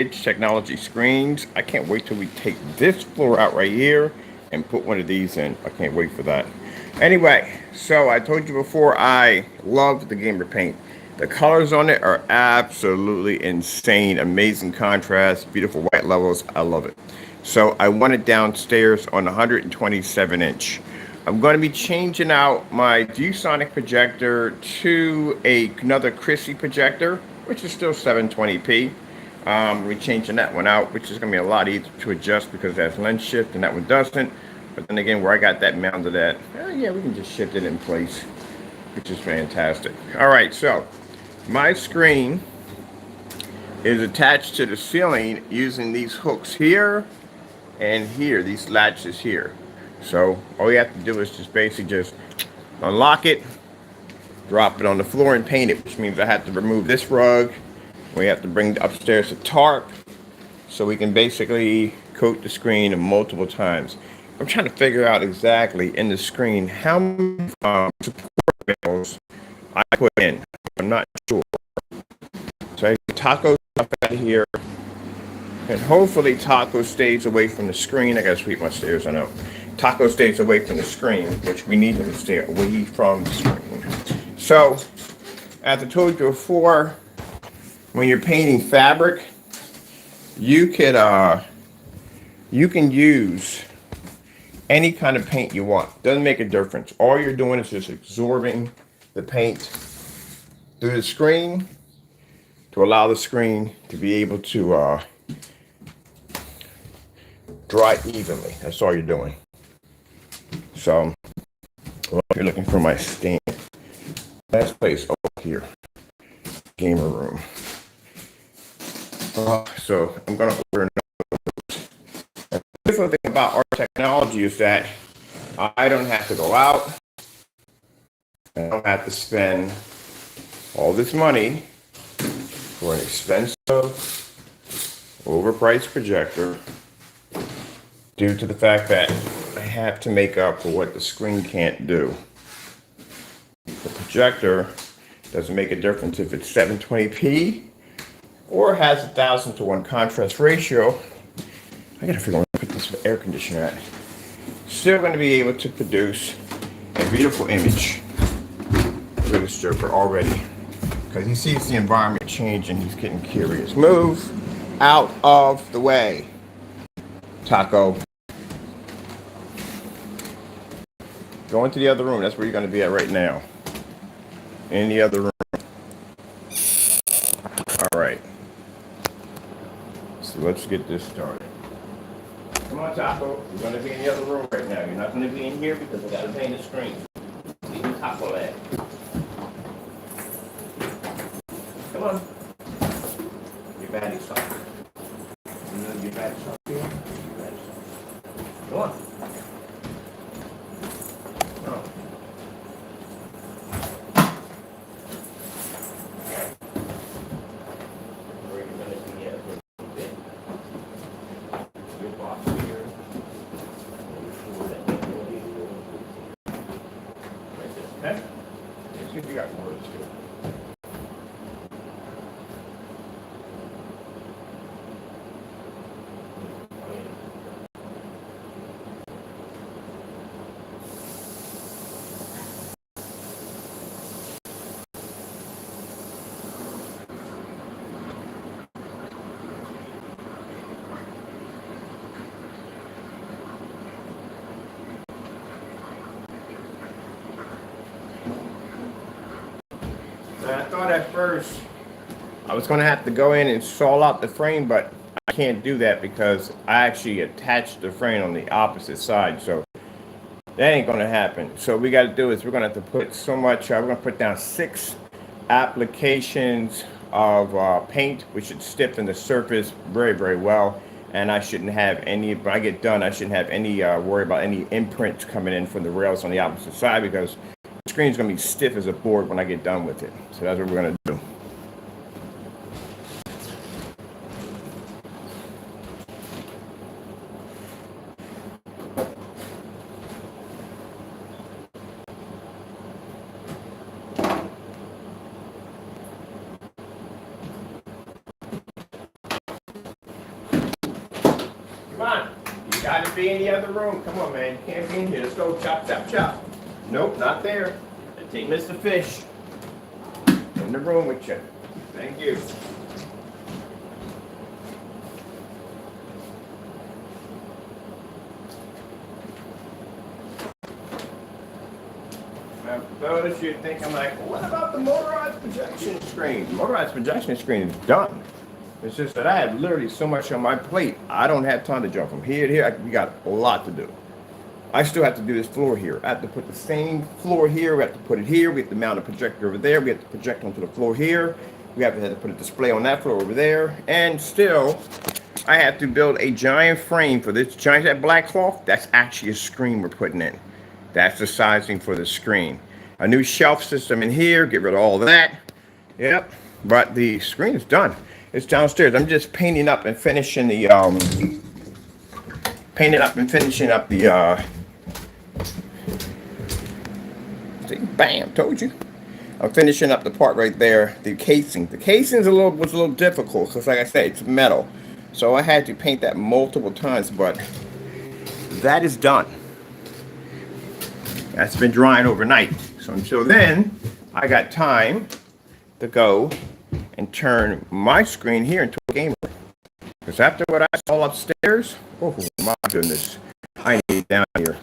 It's technology screens. I can't wait till we take this floor out right here and put one of these in. I can't wait for that. Anyway, so I told you before, I love the gamer paint. The colors on it are absolutely insane. Amazing contrast, beautiful white levels. I love it. So I want it downstairs on 127 inch. I'm going to be changing out my ViewSonic projector to another Chrissy projector, which is still 720p. We're changing that one out, which is going to be a lot easier to adjust because it has lens shift and that one doesn't. But then again, where I got that mounted at, yeah, we can just shift it in place, which is fantastic. All right, so my screen is attached to the ceiling using these hooks here and here, these latches here. So all you have to do is just basically just unlock it, drop it on the floor and paint it, which means I have to remove this rug. We have to bring upstairs a tarp so we can basically coat the screen multiple times. I'm trying to figure out exactly in the screen how many support panels I put in. I'm not sure. So I get Taco stuff out of here. And hopefully Taco stays away from the screen. I gotta sweep my stairs, I know. Taco stays away from the screen, which we need him to stay away from the screen. So, as I told you before, when you're painting fabric, you can use any kind of paint you want. Doesn't make a difference. All you're doing is just absorbing the paint through the screen to allow the screen to be able to dry evenly. That's all you're doing. So, well, if you're looking for my stand, last place over here, gamer room. So I'm gonna order another. The different thing about our technology is that I don't have to go out. I don't have to spend all this money for an expensive, overpriced projector due to the fact that I have to make up for what the screen can't do. The projector doesn't make a difference if it's 720p or has 1,000:1 contrast ratio. I gotta figure out where to put this air conditioner at. Still going to be able to produce a beautiful image. Look at this joker already. Because he sees the environment change and he's getting curious. Move out of the way, Taco. Go into the other room. That's where you're going to be at right now. In the other room. All right. So let's get this started. Come on, Taco. You're going to be in the other room right now. You're not going to be in here because I got to paint the screen. Leave the Taco at. Come on. Your baddie sock. Your baddie sock here. Your baddie sock. Come on. Oh. Where are you going to be at? Your box here. Okay? Let's see if you got words here. I thought at first I was going to have to go in and saw out the frame, but I can't do that because I actually attached the frame on the opposite side, so that ain't going to happen. So what we got to do is we're going to have to put so much, we're going to put down 6 applications of paint, which should stiffen the surface very, very well. And I shouldn't have any, when I get done, I shouldn't have any worry about any imprints coming in from the rails on the opposite side because the screen's going to be stiff as a board when I get done with it. So that's what we're going to do. Gotta be in the other room. Come on, man. You can't be in here. Let's go. Chop, chop, chop. Nope, not there. Take Mr. Fish in the room with you. Thank you. Now, for those you're thinking like, what about the motorized projection screen? The motorized projection screen is done. It's just that I have literally so much on my plate. I don't have time to jump from here to here. We got a lot to do. I still have to do this floor here. I have to put the same floor here. We have to put it here. We have to mount a projector over there. We have to project onto the floor here. We have to put a display on that floor over there. And still, I have to build a giant frame for this giant, that black cloth. That's actually a screen we're putting in. That's the sizing for the screen. A new shelf system in here. Get rid of all of that. Yep. But the screen is done. It's downstairs. I'm just painting up and finishing the see, bam, told you. I'm finishing up the part right there, the casing. The casing was a little difficult because, like I said, it's metal. So I had to paint that multiple times, but that is done. That's been drying overnight. So until then, I got time to go and turn my screen here into a gamer. Because after what I saw upstairs, oh my goodness, I need down here.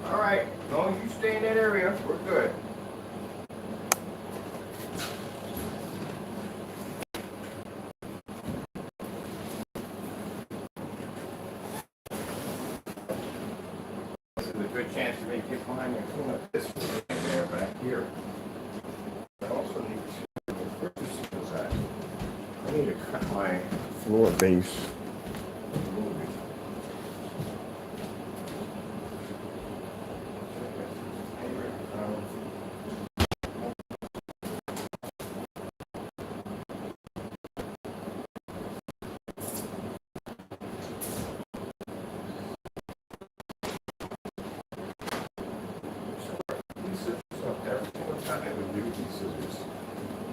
All right, as long as you stay in that area, we're good. This is a good chance for me to get behind me and clean up this there back here. I also need to, where is that? I need to cut my floor base.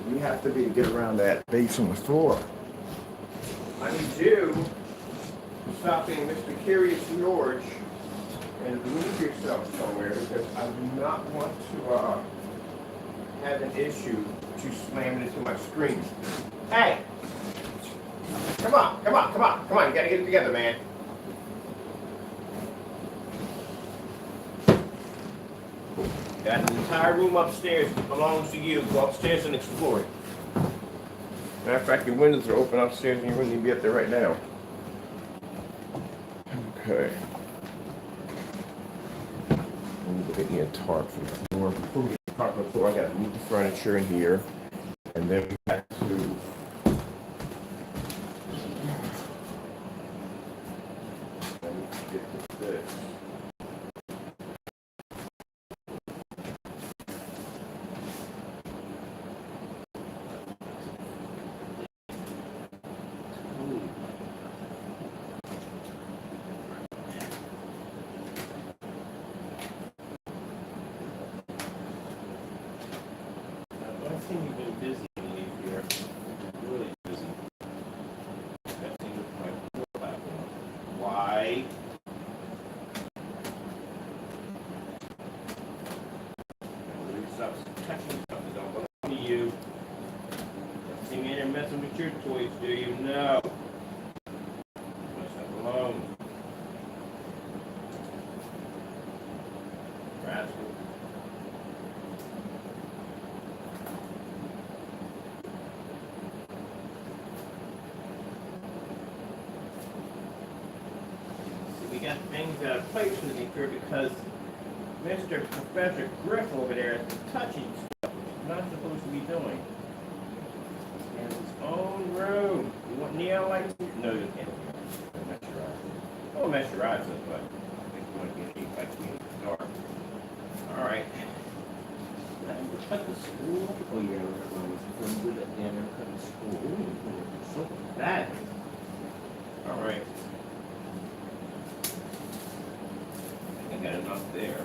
We have to get around that base on the floor. I need you to stop being Mr. Curious George and move yourself somewhere because I do not want to have an issue with you slamming into my screen. Hey! Come on, come on, come on, come on, you gotta get it together, man. Got the entire room upstairs belongs to you. Go upstairs and explore it. Matter of fact, your windows are open upstairs and you wouldn't even be up there right now. Okay. I need to get me a tarp for the floor. Before we get the tarp for the floor, I gotta move the furniture in here. And then we have to get this. You've been busy here. Really busy. Messing with my floor platform. Why? Stop touching something. Don't belong to you. Sitting in there messing with your toys, do you? No. Leave stuff alone. Rascal. Got things out of place with me here because Mr. Professor Griff over there is touching stuff he's not supposed to be doing. He has his own room. You want neon lights? No, you can't. Don't mess your eyes. Oh, mess your eyes up, but I think you want to get any lights in the dark. Alright. Cut the school? Oh, yeah, we're going to do that down there. Cut the school. Ooh, so bad. Alright. I got enough there.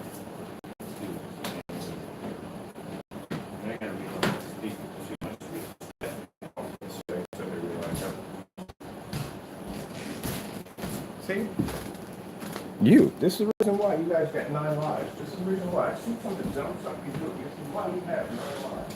I gotta be able to speak too much. See? You. This is the reason why you guys got 9 lives. This is the reason why. See some of the dumb stuff you do. This is why you have 9 lives.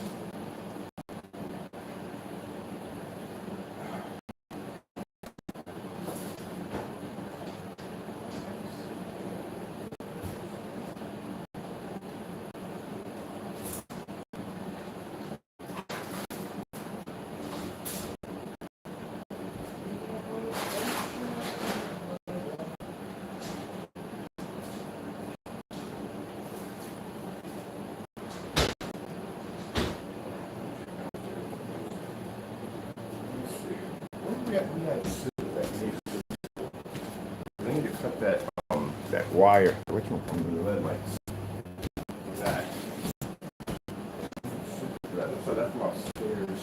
We need to cut that wire. Which one from the lead lights? That. So that's from upstairs.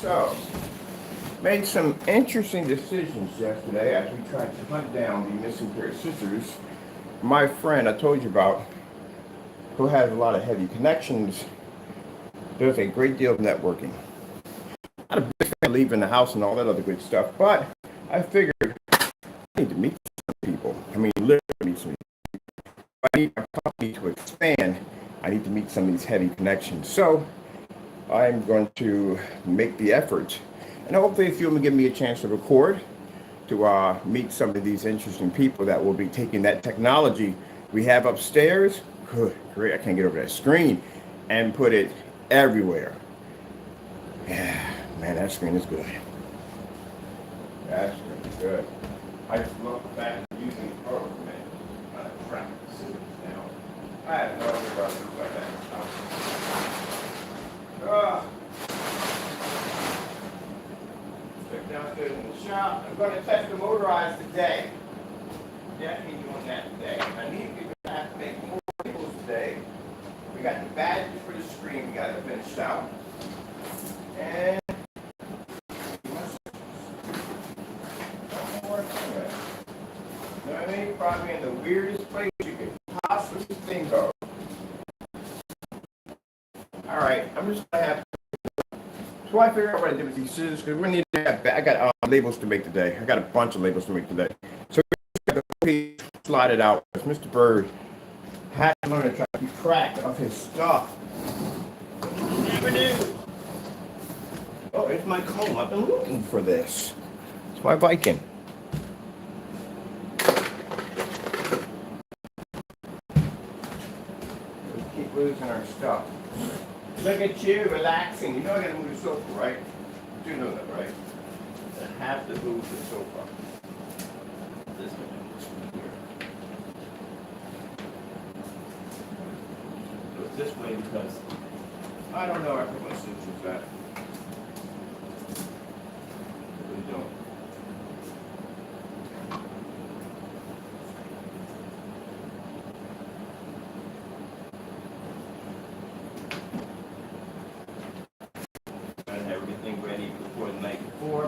So, made some interesting decisions yesterday as we tried to hunt down the missing pair of scissors. My friend I told you about, who has a lot of heavy connections, does a great deal of networking. Not a big fan of leaving the house and all that other good stuff, but I figured I need to meet some people. I mean, literally meet some people. If I need my company to expand, I need to meet some of these heavy connections. So, I'm going to make the effort, and hopefully if you'll give me a chance to record, to meet some of these interesting people that will be taking that technology we have upstairs, good, great, I can't get over that screen, and put it everywhere. Yeah, man, that screen is good. That screen is good. I just love the fact of using the program and track the scissors now. I have no idea about things like that. Check downstairs in the shop. I'm going to test the motorized today. Definitely doing that today. I need to have to make more labels today. We got the badges for the screen we got to finish out. And one more thing. You know what I mean? Probably in the weirdest place you could possibly think of. Alright, I'm just going to have to. So I figured out what I did with these scissors, because we need to have, I got labels to make today. I got a bunch of labels to make today. So we got the page slide it out. Mr. Bird had to learn to try to keep track of his stuff. Never do. Oh, it's my comb. I've been looking for this. It's my Viking. losing our stuff. Look at you, relaxing. You know I gotta move the sofa, right? You do know that, right? I have to move the sofa. This way. Go this way because I don't know. I put my suitures back. What are you doing?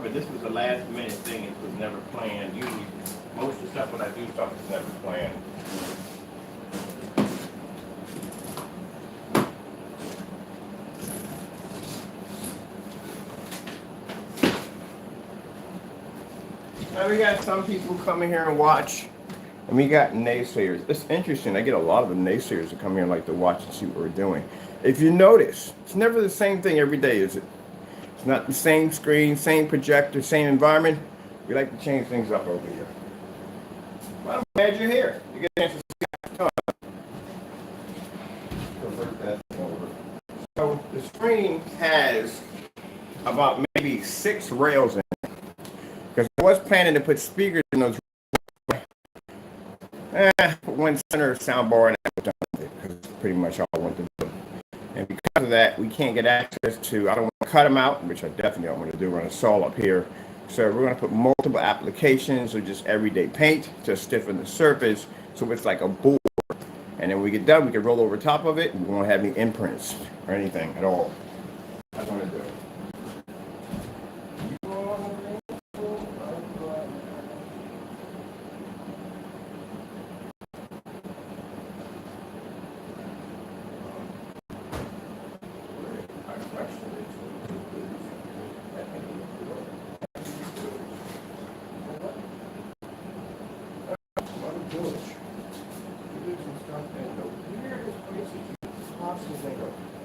But this was a last minute thing. It was never planned. Usually, most of the stuff when I do stuff is never planned. Now we got some people coming here and watch, and we got naysayers. It's interesting. I get a lot of the naysayers that come here and like to watch and see what we're doing. If you notice, it's never the same thing every day, is it? It's not the same screen, same projector, same environment. We like to change things up over here. Well, I'm glad you're here. You get a chance to see that. Convert that over. So the screen has about maybe 6 rails in it. Because I was planning to put speakers in those. Put one center soundbar and I done with it because it's pretty much all I want to do. And because of that, we can't get access to, I don't want to cut them out, which I definitely don't want to do. We're going to saw up here. So we're going to put multiple applications of just everyday paint to stiffen the surface so it's like a board. And then when we get done, we can roll over top of it and we won't have any imprints or anything at all. That's what I'm going to do.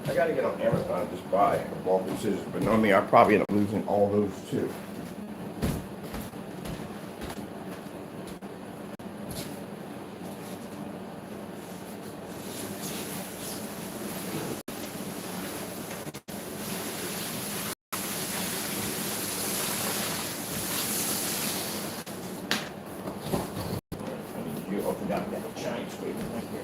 I gotta get on Amazon and just buy a bulk of scissors, but knowing me, I probably end up losing all those too. You opened up that giant squeeze right here.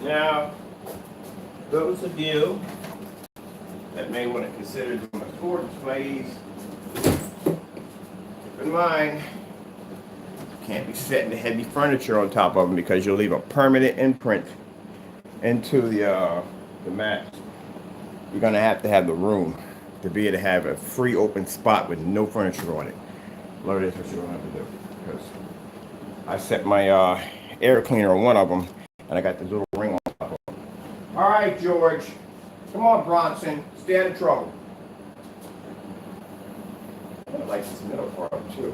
Now, those of you that may want to consider doing a tour displays, keep in mind, you can't be setting the heavy furniture on top of them because you'll leave a permanent imprint into the mat. You're going to have the room to be able to have a free open spot with no furniture on it. Lord, that's what you're going to have to do. Because I set my air cleaner on one of them, and I got this little ring on top of it. All right, George. Come on, Bronson. Stay out of trouble. I like this middle part too.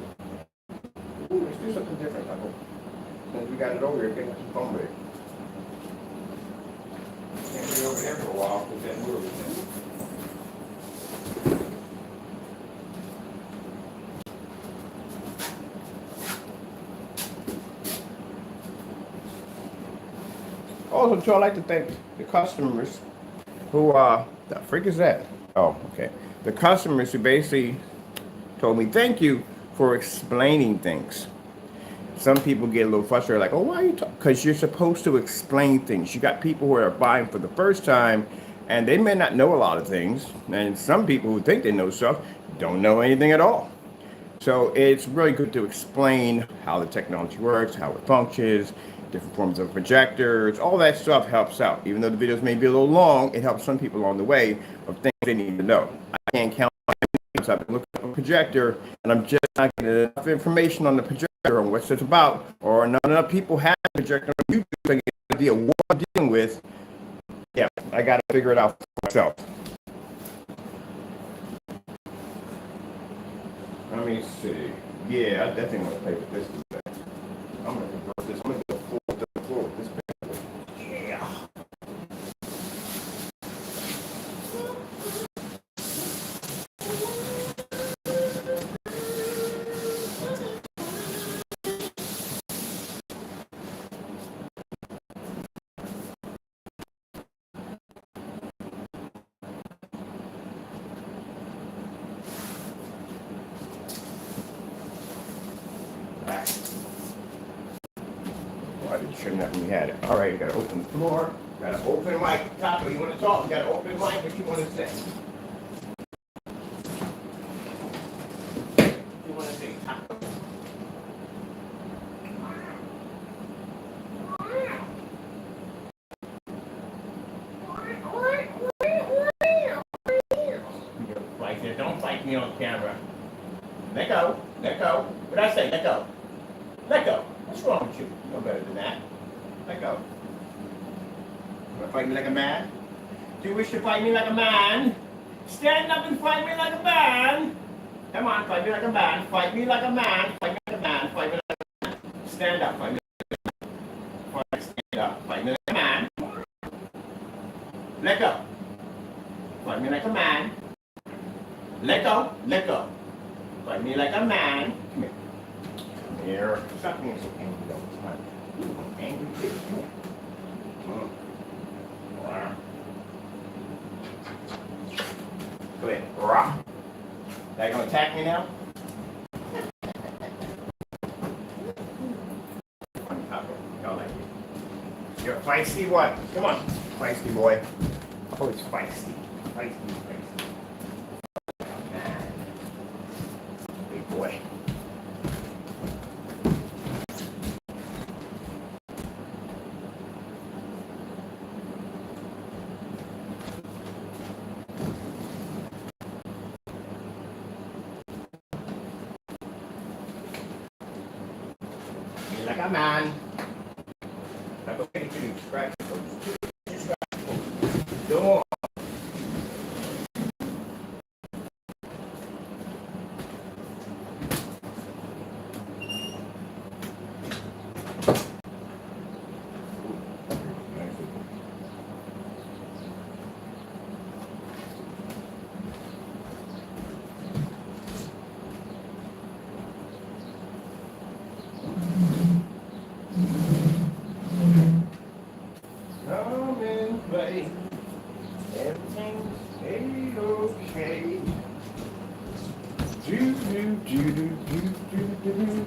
Ooh, let's do something different. I hope. Since we got it over here, get some phone with it. Can't be over there for a while because that move. Also, too, I'd like to thank the customers who, the freak is that? Oh, okay. The customers who basically told me thank you for explaining things. Some people get a little frustrated, like, oh, why are you talking? Because you're supposed to explain things. You got people who are buying for the first time, and they may not know a lot of things. And some people who think they know stuff don't know anything at all. So it's really good to explain how the technology works, how it functions, different forms of projectors, all that stuff helps out. Even though the videos may be a little long, it helps some people along the way of things they need to know. I can't count my names. I've been looking at a projector, and I'm just not getting enough information on the projector on what it's about, or not enough people have a projector on YouTube to get an idea what I'm dealing with. Yeah, I got to figure it out for myself. Let me see. Yeah, I definitely want to play with this today. I'm going to convert this. I'm going to do a full third floor with this bad boy. Yeah. Why did you trim that when you had it? All right, you got to open the floor. Got to open the mic. Taco, you want to talk? You got to open the mic. What you want to say? What you want to say, Taco? Don't fight me on camera. Let go. Let go. What did I say? Let go. Let go. What's wrong with you? You know better than that. Let go. You want to fight me like a man? Do you wish to fight me like a man? Stand up and fight me like a man. Come on, fight me like a man. Fight me like a man. Fight me like a man. Fight me like a man. Stand up. Fight me like a man. Stand up. Fight me like a man. Let go. Fight me like a man. Let go. Let go. Fight me like a man. Come here. Come here. Stop being so angry all the time. You angry kid. Come here. Go ahead. Rah. Are you going to attack me now? Y'all like it. You're feisty what? Come on. Feisty boy. Oh, it's feisty. Feisty. Big boy. Like a man. Like a way to scratch. Door. Come and play. Everything's A-okay. Do do do do do do do do.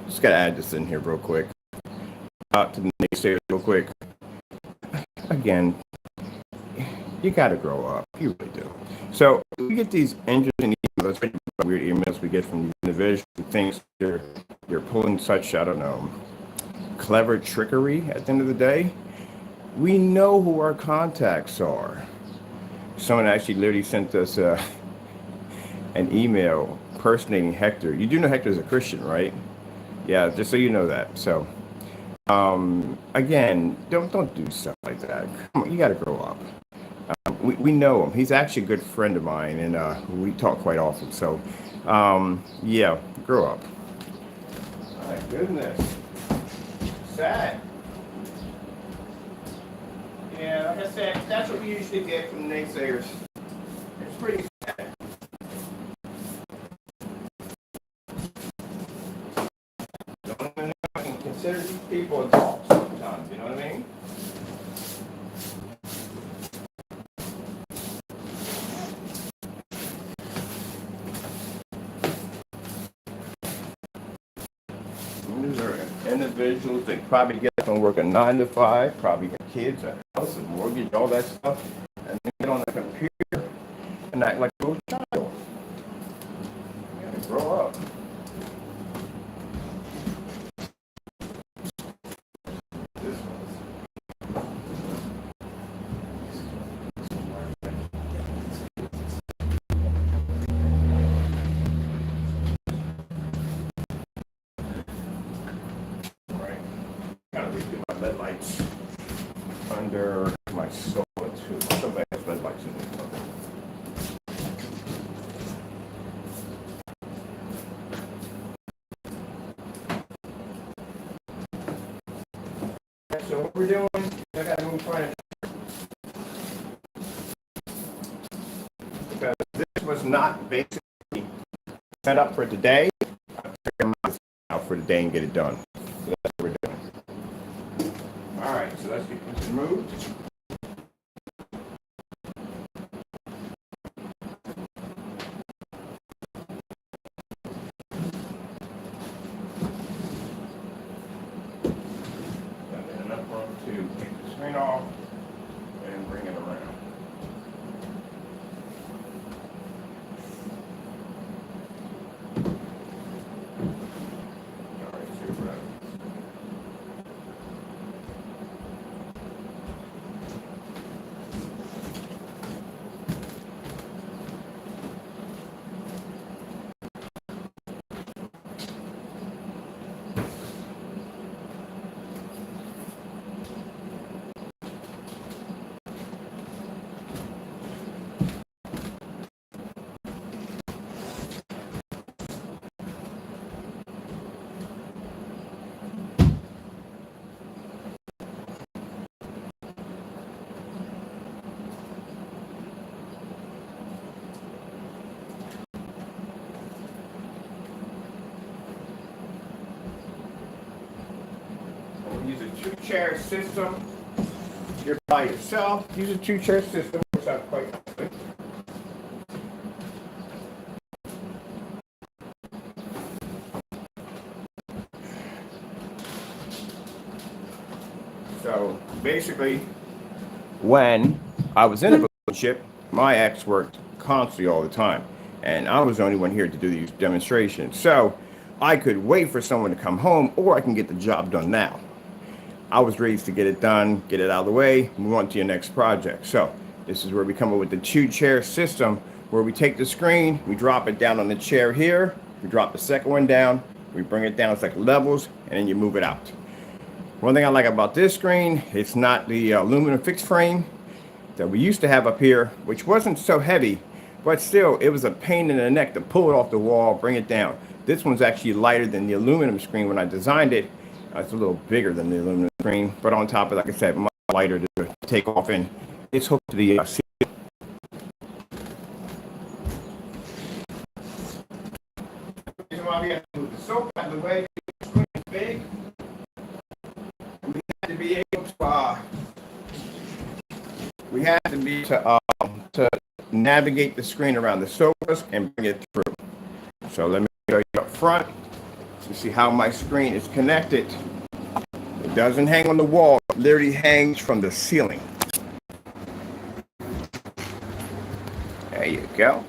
Just gotta add this in here real quick. To the naysayers real quick. Again, you gotta grow up. You really do. So we get these interesting emails, weird emails we get from these individuals who thinks you're pulling such, I don't know, clever trickery at the end of the day. We know who our contacts are. Someone actually literally sent us an email personating Hector. You do know Hector's a Christian, right? Yeah, just so you know that. So, again, don't do stuff like that. Come on, you got to grow up. We know him. He's actually a good friend of mine, and we talk quite often. So, yeah, grow up. My goodness. Sad. Yeah, like I said, that's what we usually get from naysayers. It's pretty sad. Don't even consider these people adults sometimes, you know what I mean? These are individuals, they probably get up and work a 9 to 5, probably got kids, a house, a mortgage, all that stuff, and they get on the computer and act like a little child. You gotta grow up. LED lights under my sofa too. Somebody has LED lights in there. So what we're doing, I gotta move furniture. Because this was not basically set up for today. I'll check them out for today and get it done. So that's what we're doing. Alright, so let's get this removed. And then enough room to take the screen off and bring it around. Alright, super. Use a two-chair system. You're by yourself. Use a two-chair system, which I'm quite happy. So basically, when I was in a relationship, my ex worked constantly all the time, and I was the only one here to do these demonstrations. So I could wait for someone to come home, or I can get the job done now. I was raised to get it done, get it out of the way, move on to your next project. So this is where we come up with the two-chair system, where we take the screen, we drop it down on the chair here, we drop the second one down, we bring it down, it's like levels, and then you move it out. One thing I like about this screen, it's not the aluminum fixed frame that we used to have up here, which wasn't so heavy, but still, it was a pain in the neck to pull it off the wall, bring it down. This one's actually lighter than the aluminum screen when I designed it. It's a little bigger than the aluminum screen, but on top of it, like I said, much lighter to take off, and it's hooked to the ceiling. The reason why we have to move the sofa out of the way, the screen is big. We have to be able to navigate the screen around the sofas and bring it through. So let me show you up front. You see how my screen is connected. It doesn't hang on the wall, it literally hangs from the ceiling. There you go.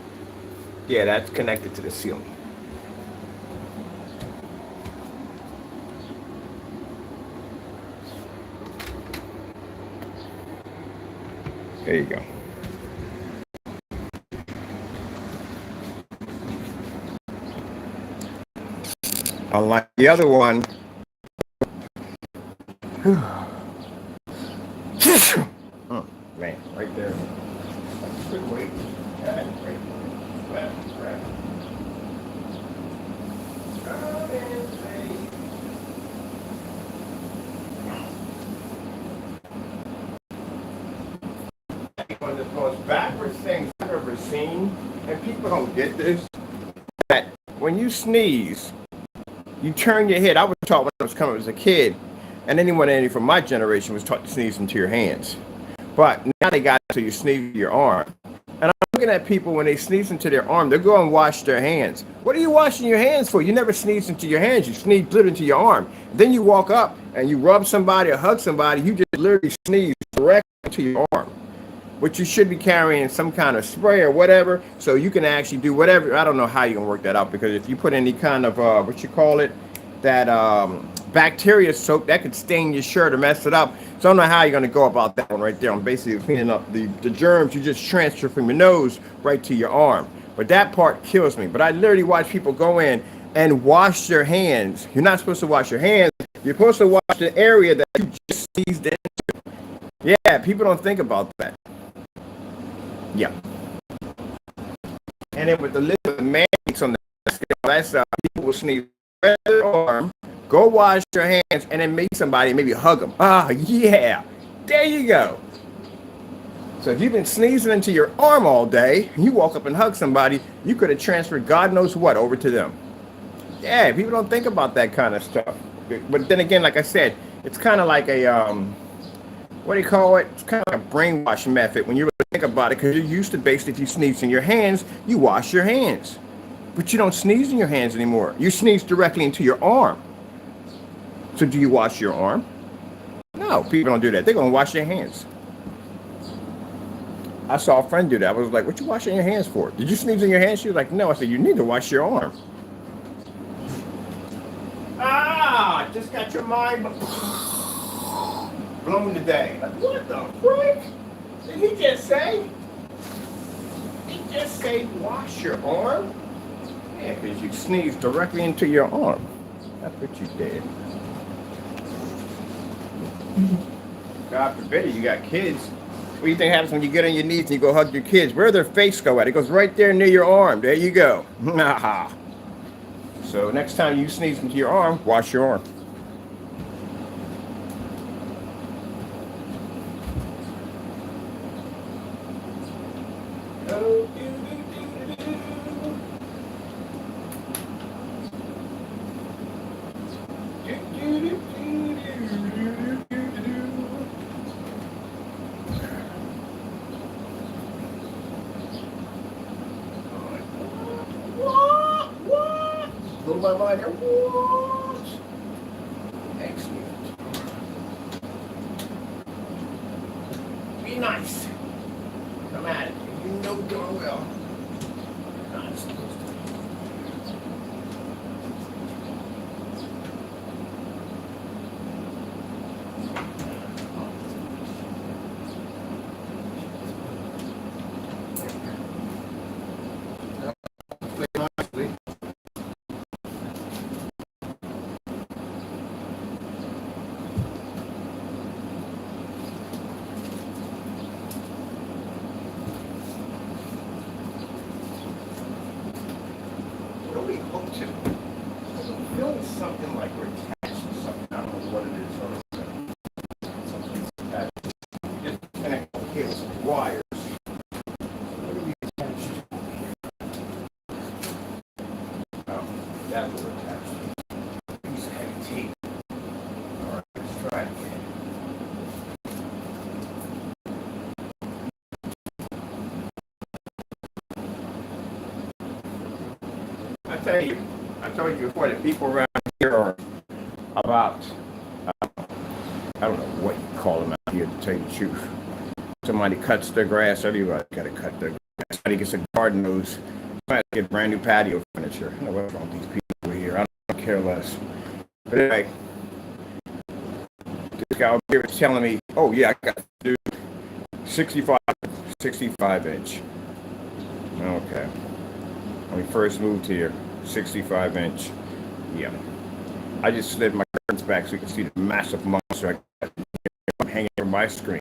Yeah, that's connected to the ceiling. There you go. Unlike the other one, oh, man, right there. Good weight. One of the most backwards things I've ever seen, and people don't get this, that when you sneeze, you turn your head. I was taught when I was coming as a kid, and anyone from my generation was taught to sneeze into your hands. But now they got it so you sneeze with your arm. And I'm looking at people when they sneeze into their arm. They go and wash their hands. What are you washing your hands for? You never sneeze into your hands. You sneeze literally into your arm. Then you walk up and you rub somebody or hug somebody. You just literally sneeze directly into your arm. But you should be carrying some kind of spray or whatever, so you can actually do whatever. I don't know how you can work that out, because if you put any kind of what you call it, that bacteria soap, that could stain your shirt or mess it up. So I don't know how you're going to go about that one right there. I'm basically cleaning up the germs you just transfer from your nose right to your arm. But that part kills me. But I literally watch people go in and wash their hands. You're not supposed to wash your hands. You're supposed to wash the area that you just sneezed into. Yeah, people don't think about that. Yeah. And then with the little mandates on the scale, that's people will sneeze right in their arm, go wash your hands, and then meet somebody and maybe hug them. Ah, yeah. There you go. So if you've been sneezing into your arm all day, and you walk up and hug somebody, you could have transferred God knows what over to them. Yeah, people don't think about that kind of stuff. But then again, like I said, it's kind of like a what do you call it? It's kind of like a brainwash method when you really think about it, because you're used to basically if you sneeze in your hands, you wash your hands. But you don't sneeze in your hands anymore. You sneeze directly into your arm. So do you wash your arm? No, people don't do that. They're going to wash their hands. I saw a friend do that. I was like, what you washing your hands for? Did you sneeze in your hands? She was like, no. I said, you need to wash your arm. Ah, just got your mind blown today. Like, what the frick? Did he just say? He just say wash your arm? Yeah, because you sneezed directly into your arm. That's what you did. God forbid it, you got kids. What do you think happens when you get on your knees and you go hug your kids? Where their face go at? It goes right there near your arm. There you go. So next time you sneeze into your arm, wash your arm. My mind here. What? Excellent. Be nice. Come at it. You know darn well. Not supposed to. Something like we're attached to something. I don't know what it is. Something's attached. Just connect the cables with wires. What are we attached to? Oh, that was attached to. Piece of heavy tape. Alright, let's try it again. I told you before that people around here are about, I don't know what you call them out here, to tell you the truth. Somebody cuts their grass, everybody got to cut their grass. Somebody gets a garden hose, somebody get brand new patio furniture. I don't know what's wrong with these people over here. I don't care less. But anyway, this guy over here was telling me, oh yeah, I got to do 65 inch. Okay. When we first moved here, 65 inch. Yeah. I just slid my curtains back so you can see the massive monster I'm hanging from my screen.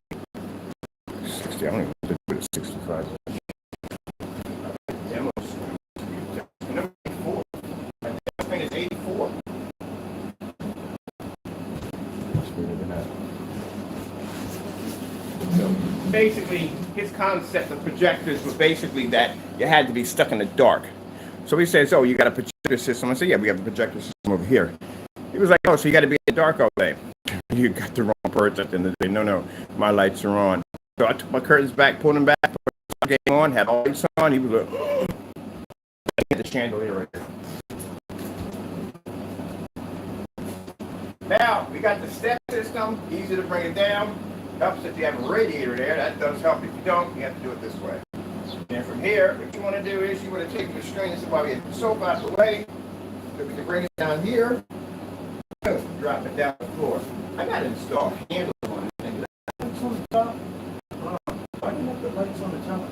60, I don't even know what to do with a 65 inch. Demo screen. Number 84. My demo screen is 84. So basically, his concept of projectors was basically that you had to be stuck in the dark. So he says, oh, you got a projector system. I said, yeah, we have a projector system over here. He was like, oh, so you got to be in the dark all day. You got the wrong person at the end of the day. No, my lights are on. So I took my curtains back, pulled them back, put came on, had all lights on, he was like, the chandelier right there. Now, we got the step system, easy to bring it down. Helps if you have a radiator there, that does help. If you don't, you have to do it this way. And from here, what you want to do is you want to take the string, this is why we have the soap out of the way, so we can bring it down here, drop it down the floor. I got to install handles on this thing. Lights on the top? Why do you have the lights on the top?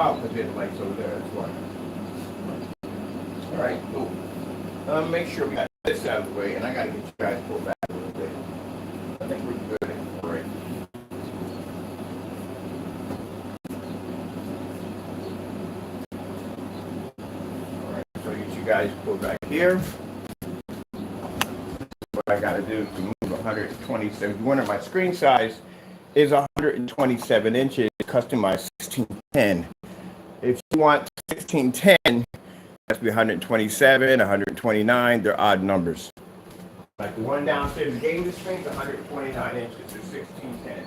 Oh, because there's lights over there, that's why. Alright, cool. Make sure we got this out of the way, and I got to get you guys pulled back a little bit. I think we're good. Alright. Alright, so get you guys pulled back here. What I got to do to move 127. One of my screen size is 127 inches, customized 1610. If you want 1610, that's be 127, 129. They're odd numbers. Like the one downstairs, the game screen is 129 inches. They're 1610s.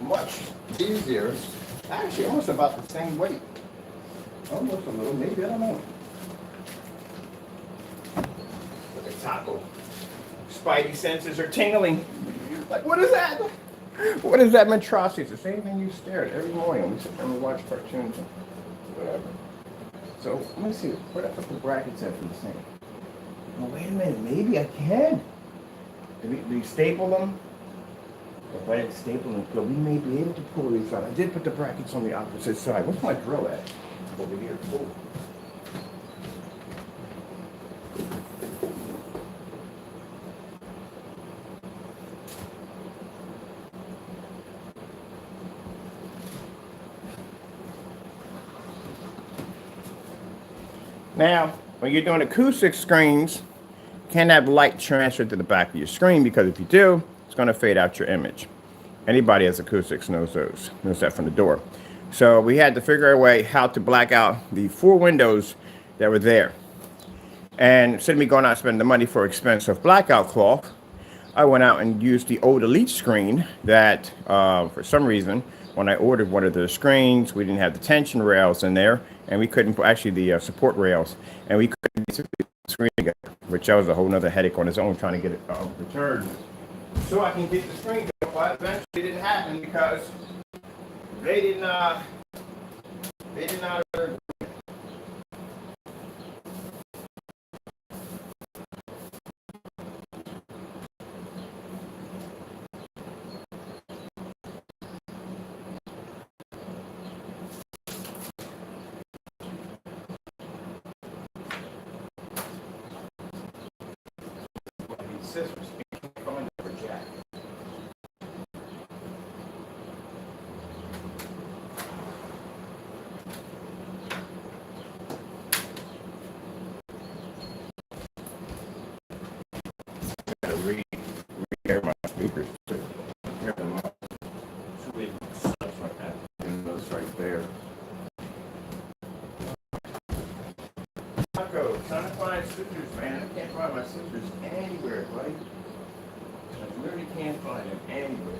Much easier. Actually, almost about the same weight. Almost a little, maybe, I don't know. Look at Taco. Spidey senses are tingling. Like, what is that? What is that monstrosity? It's the same thing you stare at every morning. We sit there and watch cartoons and whatever. So, let me see. Where the fuck the brackets at for the same? Oh, wait a minute. Maybe I can. Do we staple them? If I didn't staple them, we may be able to pull these out. I did put the brackets on the opposite side. What's my drill at? Over here. Oh. Now, when you're doing acoustic screens, you can't have light transferred to the back of your screen, because if you do, it's going to fade out your image. Anybody has acoustics knows that from the door. So we had to figure out a way how to black out the 4 windows that were there. And instead of me going out and spending the money for expensive blackout cloth, I went out and used the old Elite screen that, for some reason, when I ordered one of the screens, we didn't have the tension rails in there, and we couldn't put, actually the support rails, and we couldn't get the screen together, which that was a whole nother headache on its own, trying to get it returned. So I can get the screen going, but eventually it didn't happen because they did not scissors. Going for jack. Gotta re-air my speakers to hear them up. So we stuff like that. And those right there. Taco, trying to find scissors, man. I can't find my scissors anywhere, buddy. I really can't find them anywhere.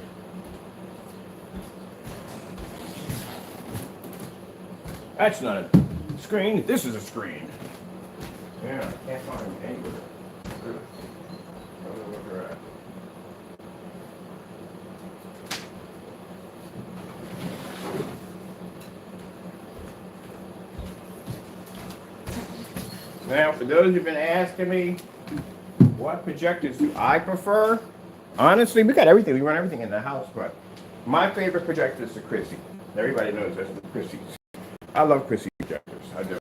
That's not a screen. This is a screen. Yeah, I can't find them anywhere. Really. I don't know where they're at. Now, for those who've been asking me, what projectors do I prefer? Honestly, we got everything. We run everything in the house, but my favorite projector is the Pricey. Everybody knows that's the Pricey. I love Pricey projectors. I do.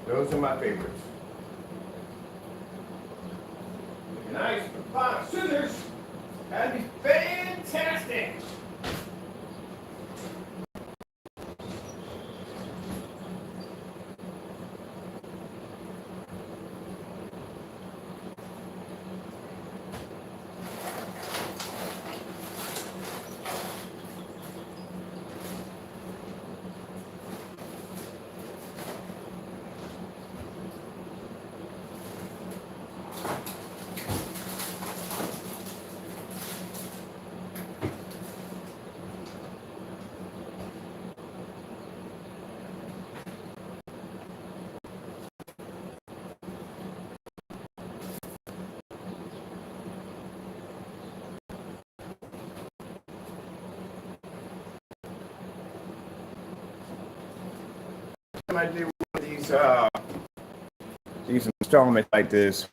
Those are my favorites. Nice. Scissors. That'd be fantastic. I do one of these installments like this,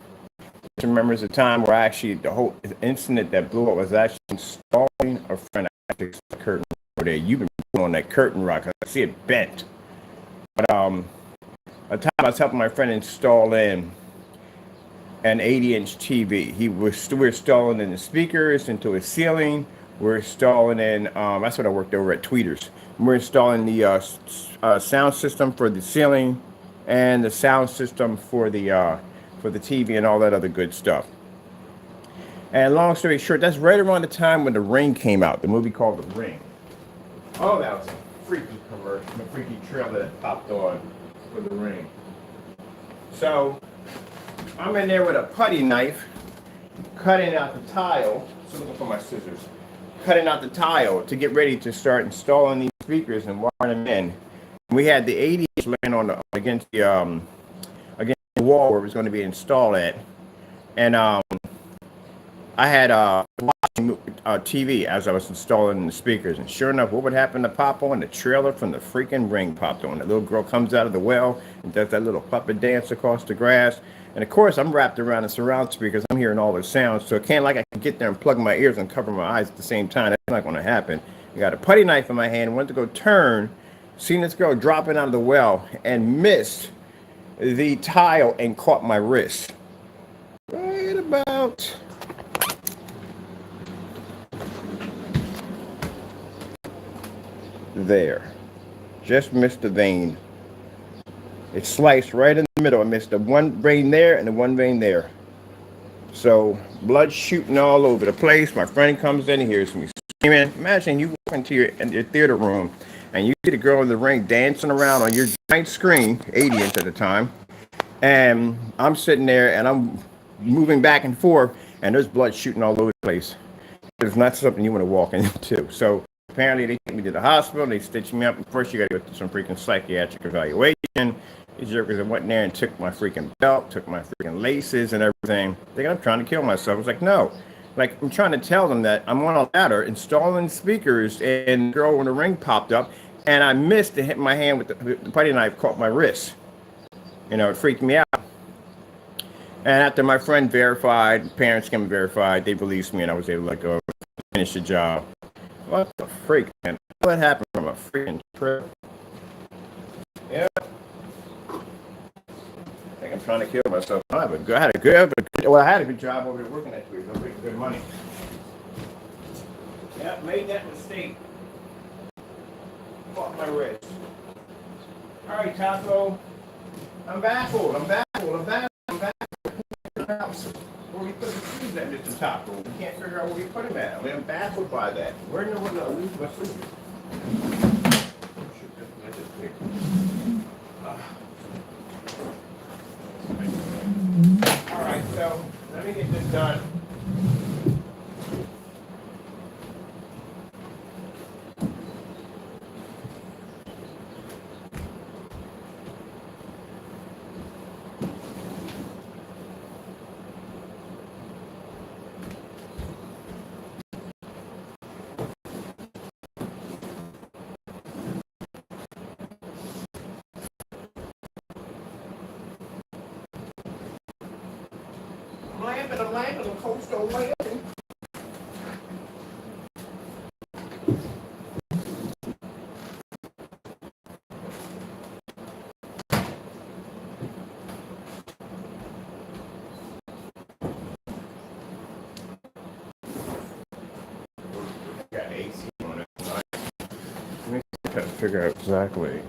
I remember the time where actually the whole incident that blew up was actually installing a friend. I fixed the curtain over there. You've been on that curtain rod. I see it bent. But a time I was helping my friend install in an 80-inch TV. We're installing in the speakers into a ceiling. We're installing in, that's what I worked over at Tweeters. We're installing the sound system for the ceiling and the sound system for the TV and all that other good stuff. And long story short, that's right around the time when The Ring came out, the movie called The Ring. Oh, that was a freaky commercial, a freaky trailer that popped on for The Ring. So I'm in there with a putty knife, cutting out the tile. So looking for my scissors. Cutting out the tile to get ready to start installing these speakers and wiring them in. We had the 80-inch laying on against the wall where it was going to be installed at, and I had watching TV as I was installing the speakers, and sure enough, what would happen to pop on? The trailer from the freaking Ring popped on. The little girl comes out of the well and does that little puppet dance across the grass. And of course, I'm wrapped around the surround speakers. I'm hearing all the sounds, so it can't like I can get there and plug my ears and cover my eyes at the same time. That's not going to happen. I got a putty knife in my hand, went to go turn, seen this girl dropping out of the well, and missed the tile and caught my wrist. Right about there. Just missed the vein. It sliced right in the middle. I missed the one vein there and the one vein there. So blood shooting all over the place. My friend comes in, he hears me screaming. Imagine you walk into your theater room and you see the girl in the ring dancing around on your giant screen, 80-inch at the time. And I'm sitting there and I'm moving back and forth and there's blood shooting all over the place. It's not something you want to walk into. So apparently they take me to the hospital, they stitched me up. First you got to go through some freaking psychiatric evaluation. These jerkers went in there and took my freaking belt, took my freaking laces and everything. Thinking I'm trying to kill myself. I was like, no. Like, I'm trying to tell them that I'm on a ladder installing speakers and the girl in the ring popped up and I missed to hit my hand with the putty knife, caught my wrist. You know, it freaked me out. And after my friend verified, parents came and verified, they released me and I was able to go finish the job. What the freak, man? What happened from a freaking trip? Yeah. I think I'm trying to kill myself. I had a good job over there working that week. I was making good money. Yeah, made that mistake. Caught my wrist. All right, Taco. I'm baffled. Where we put the shoes at, Mr. Taco? We can't figure out where we put him at. I mean, I'm baffled by that. Where in the world did I lose my sleepers? All right, so let me get this done. I'm landing on coastal way up. Got AC on it. Let me try to figure out exactly.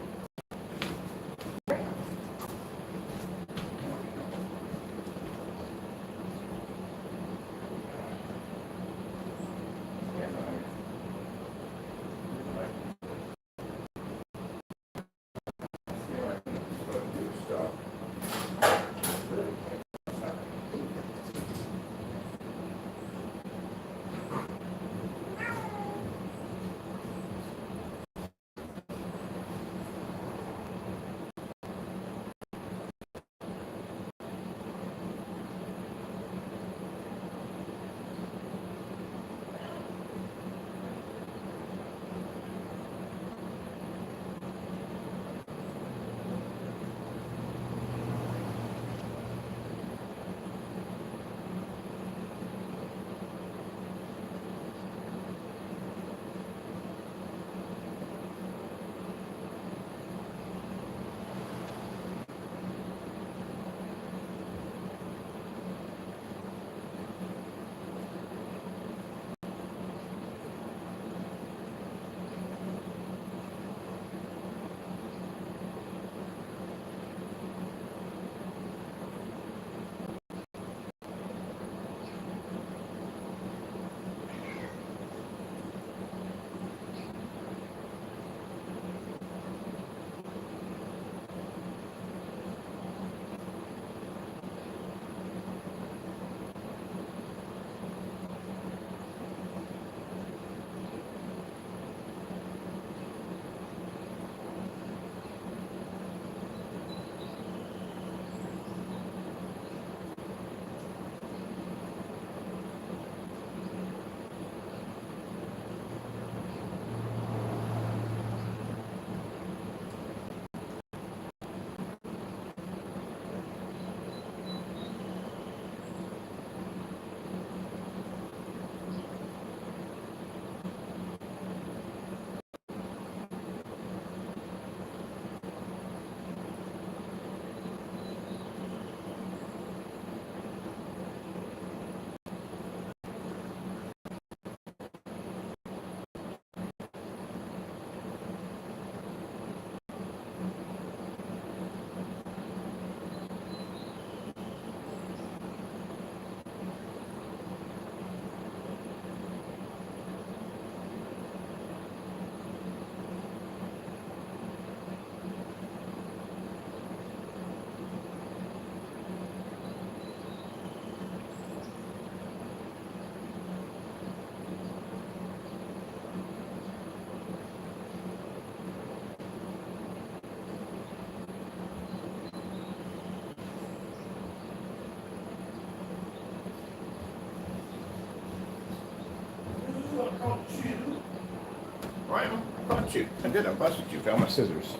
Ryan, I caught you. I did. I busted you. Found my scissors.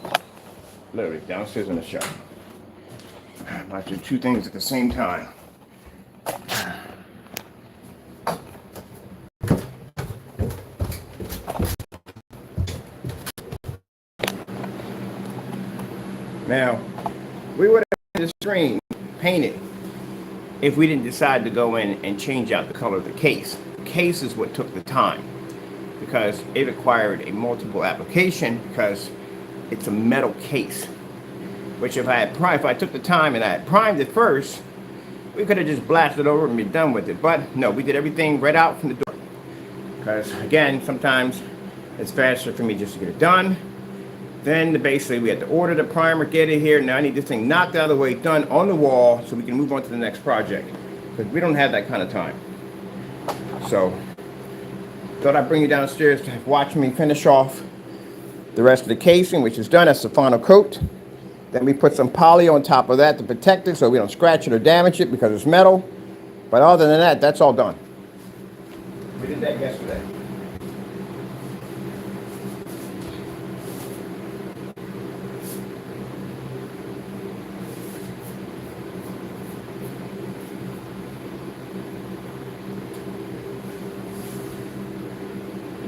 Literally downstairs in the shop. I might do two things at the same time. Now, we would have the screen painted if we didn't decide to go in and change out the color of the case. The case is what took the time because it required a multiple application because it's a metal case. Which if I took the time and I had primed it first, we could have just blasted over and be done with it. But no, we did everything right out from the door. Because again, sometimes it's faster for me just to get it done. Then basically we had to order the primer, get it here. Now I need this thing knocked out of the way, done on the wall, so we can move on to the next project. Because we don't have that kind of time. So, thought I'd bring you downstairs to watch me finish off the rest of the casing, which is done. That's the final coat. Then we put some poly on top of that to protect it so we don't scratch it or damage it because it's metal. But other than that, that's all done. We did that yesterday.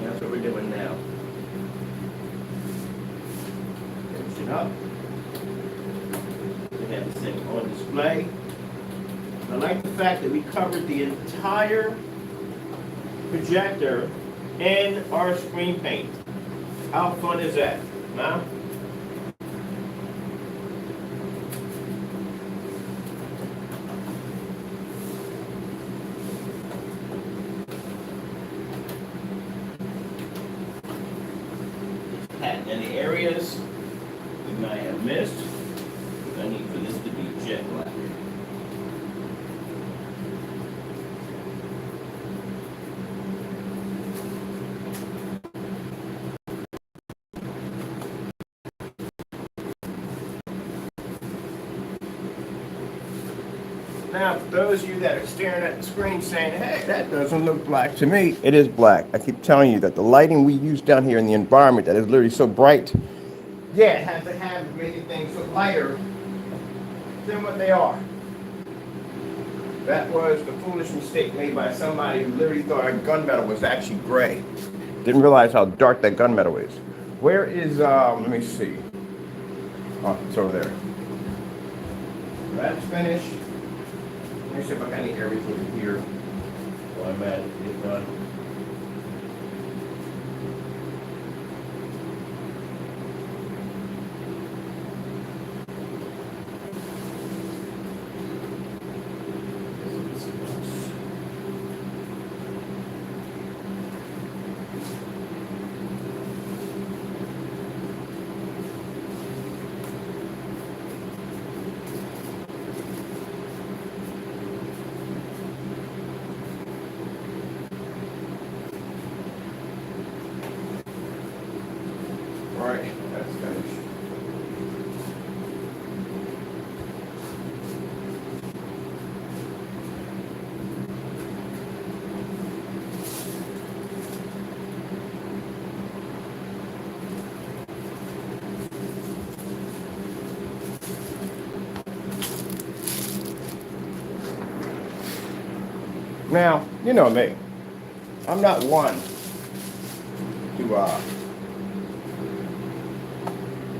That's what we're doing now. Finish it up. We have this thing on display. I like the fact that we covered the entire projector in our screen paint. How fun is that? Huh? Any areas we might have missed. I need for this to be jet black. Now, for those of you that are staring at the screen saying, hey, that doesn't look black to me, it is black. I keep telling you that the lighting we use down here in the environment that is literally so bright, yeah, it has to have making things look lighter than what they are. That was the foolish mistake made by somebody who literally thought our gunmetal was actually gray. Didn't realize how dark that gunmetal is. Where is, let me see. Oh, it's over there. That's finished. Let me see if I got any areas over here while I'm at it. It's done. All right, that's finished. Now, you know me. I'm not one to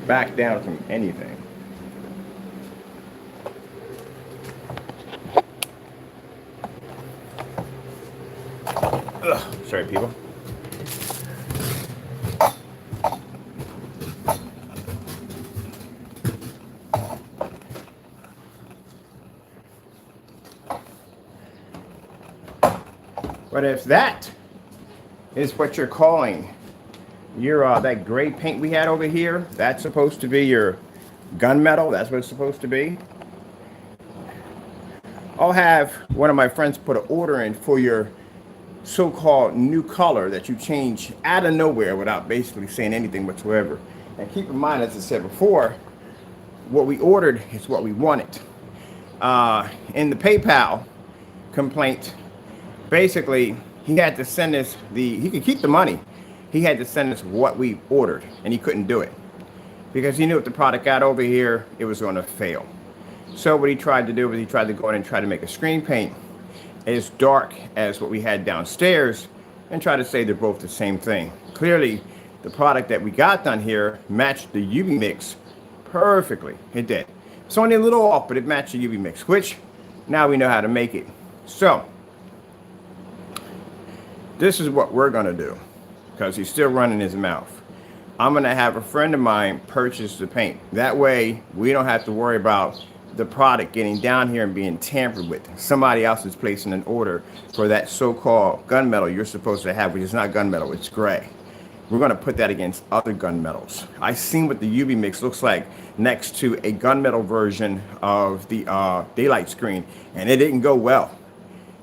back down from anything. Ugh, sorry, people. But if that is what you're calling your that gray paint we had over here, that's supposed to be your gunmetal. That's what it's supposed to be. I'll have one of my friends put an order in for your so-called new color that you change out of nowhere without basically saying anything whatsoever. And keep in mind, as I said before, what we ordered is what we wanted. In the PayPal complaint, basically he had to send us he could keep the money. he had to send us what we ordered, and he couldn't do it because he knew if the product got over here, it was going to fail. So what he tried to do was he tried to go in and try to make a screen paint as dark as what we had downstairs and try to say they're both the same thing. Clearly, the product that we got done here matched the UV mix perfectly. It did. It's only a little off, but it matched the UV mix, which now we know how to make it. So this is what we're going to do because he's still running his mouth. I'm going to have a friend of mine purchase the paint. That way we don't have to worry about the product getting down here and being tampered with. Somebody else is placing an order for that so-called gunmetal you're supposed to have, which is not gunmetal, it's gray. We're going to put that against other gunmetals. I've seen what the UV mix looks like next to a gunmetal version of the daylight screen, and it didn't go well.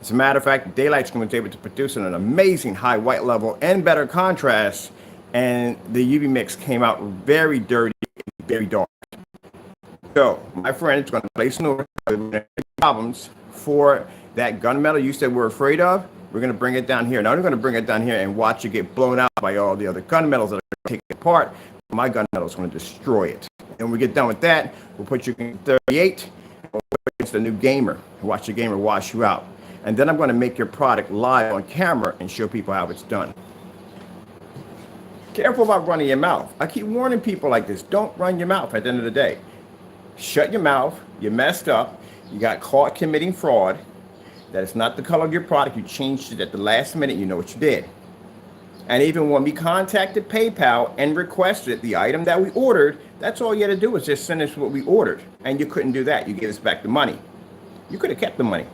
As a matter of fact, the daylight screen was able to produce an amazing high white level and better contrast, and the UV mix came out very dirty, very dark. So my friend is going to place an order with problems for that gunmetal you said we're afraid of. We're going to bring it down here. Now we're going to bring it down here and watch it get blown out by all the other gunmetals that are going to take it apart. My gunmetal is going to destroy it. And when we get done with that, we'll put you in 38. We'll put against the new gamer. Watch the gamer wash you out. And then I'm going to make your product live on camera and show people how it's done. Careful about running your mouth. I keep warning people like this. Don't run your mouth at the end of the day. Shut your mouth. You messed up. You got caught committing fraud. That is not the color of your product. You changed it at the last minute. You know what you did. And even when we contacted PayPal and requested the item that we ordered, that's all you had to do was just send us what we ordered. And you couldn't do that. You gave us back the money. You could have kept the money.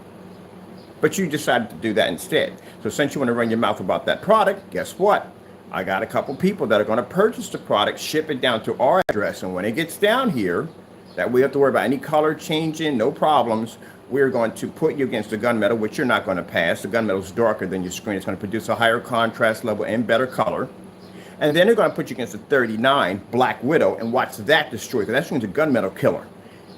But you decided to do that instead. So since you want to run your mouth about that product, guess what? I got a couple people that are going to purchase the product, ship it down to our address. And when it gets down here, that we have to worry about any color changing, no problems. We're going to put you against the gunmetal, which you're not going to pass. The gunmetal is darker than your screen. It's going to produce a higher contrast level and better color. And then they're going to put you against the 39 Black Widow and watch that destroy, because that's going to be a gunmetal killer.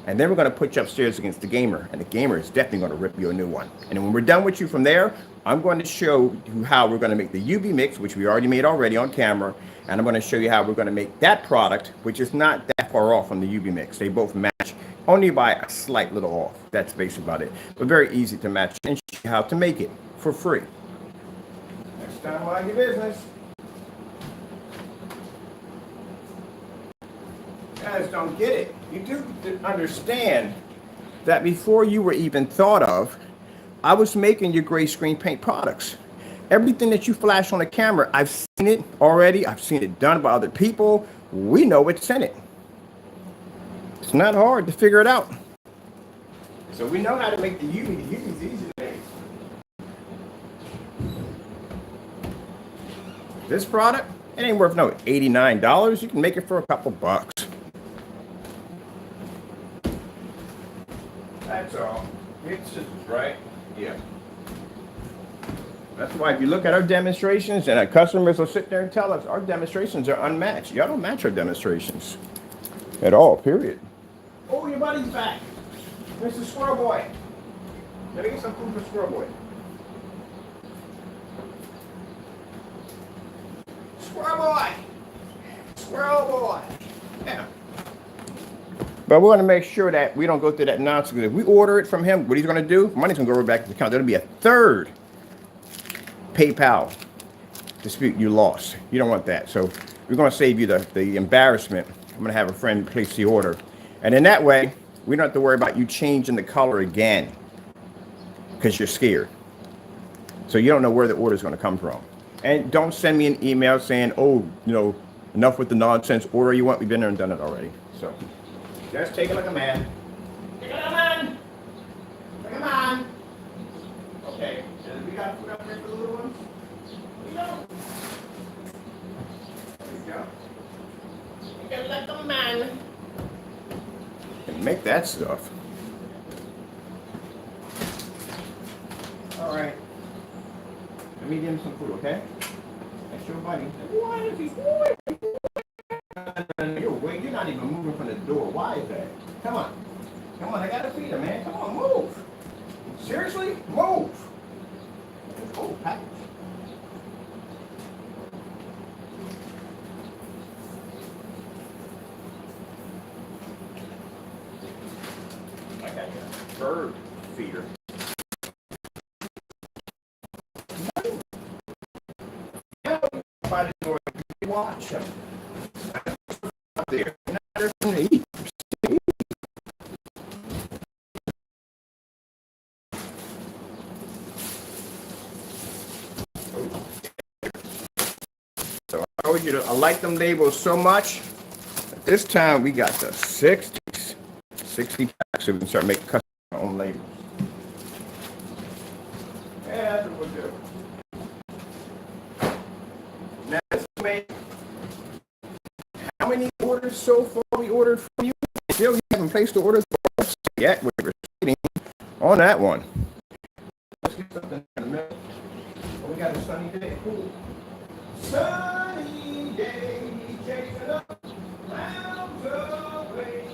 And then we're going to put you upstairs against the gamer, and the gamer is definitely going to rip you a new one. And when we're done with you from there, I'm going to show you how we're going to make the UV mix, which we already made on camera. And I'm going to show you how we're going to make that product, which is not that far off from the UV mix. They both match only by a slight little off. That's basically about it. But very easy to match and show you how to make it for free. Next time, mind your business. Guys don't get it. You do understand that before you were even thought of, I was making your gray screen paint products. Everything that you flash on the camera, I've seen it already. I've seen it done by other people. We know what's in it. It's not hard to figure it out. So we know how to make the UV. The UV's easy to make. This product, it ain't worth no $89. You can make it for a couple bucks. That's all. It's just right. Yeah. That's why if you look at our demonstrations, and our customers will sit there and tell us our demonstrations are unmatched. Y'all don't match our demonstrations at all, period. Oh, your buddy's back. Mr. Squirrel Boy. Let me get some food for Squirrel Boy. Squirrel Boy. Squirrel Boy. Yeah. But we're going to make sure that we don't go through that nonsense. If we order it from him, what he's going to do, money's going to go right back to the account. There'll be a third PayPal dispute you lost. You don't want that. So we're going to save you the embarrassment. I'm going to have a friend place the order. And in that way, we don't have to worry about you changing the color again because you're scared. So you don't know where the order is going to come from. And don't send me an email saying, oh, you know, enough with the nonsense order you want. We've been there and done it already. So just take it like a man. Take it like a man. Like a man. Okay. And we got food up here for the little ones. Here we go. There we go. Take it like a man. And make that stuff. All right. Let me give him some food, okay? That's your buddy. Why is he? You're not even moving from the door. Why is that? Come on. Come on, I gotta feed him, man. Come on, move. Seriously? Move. Oh, package. bird feeder. Watch them. There. So I told you I like them labels so much. At this time we got the 60 packs, so we can start making custom our own labels. Yeah, that's what we'll do. Now let's make how many orders so far we ordered from you? Still you haven't placed the orders for us yet. We're proceeding on that one. Let's get something in the middle. Oh, we got a sunny day. Cool. Sunny day, chasing up clouds away.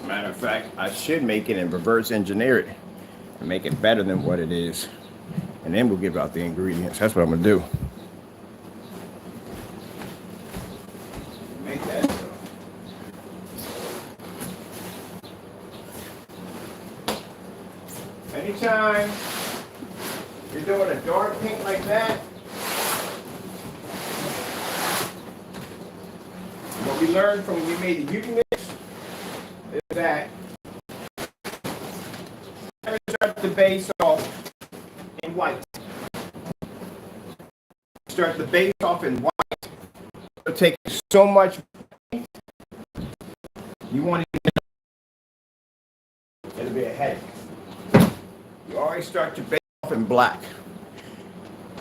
Matter of fact, I should make it and reverse engineer it and make it better than what it is. And then we'll give out the ingredients. That's what I'm going to do. Make that so. Anytime you're doing a dark paint like that, what we learned from when we made the UV mix is that never start the base off in white. Start the base off in white. It'll take so much paint. You want it, it'll be a headache. You always start your base off in black.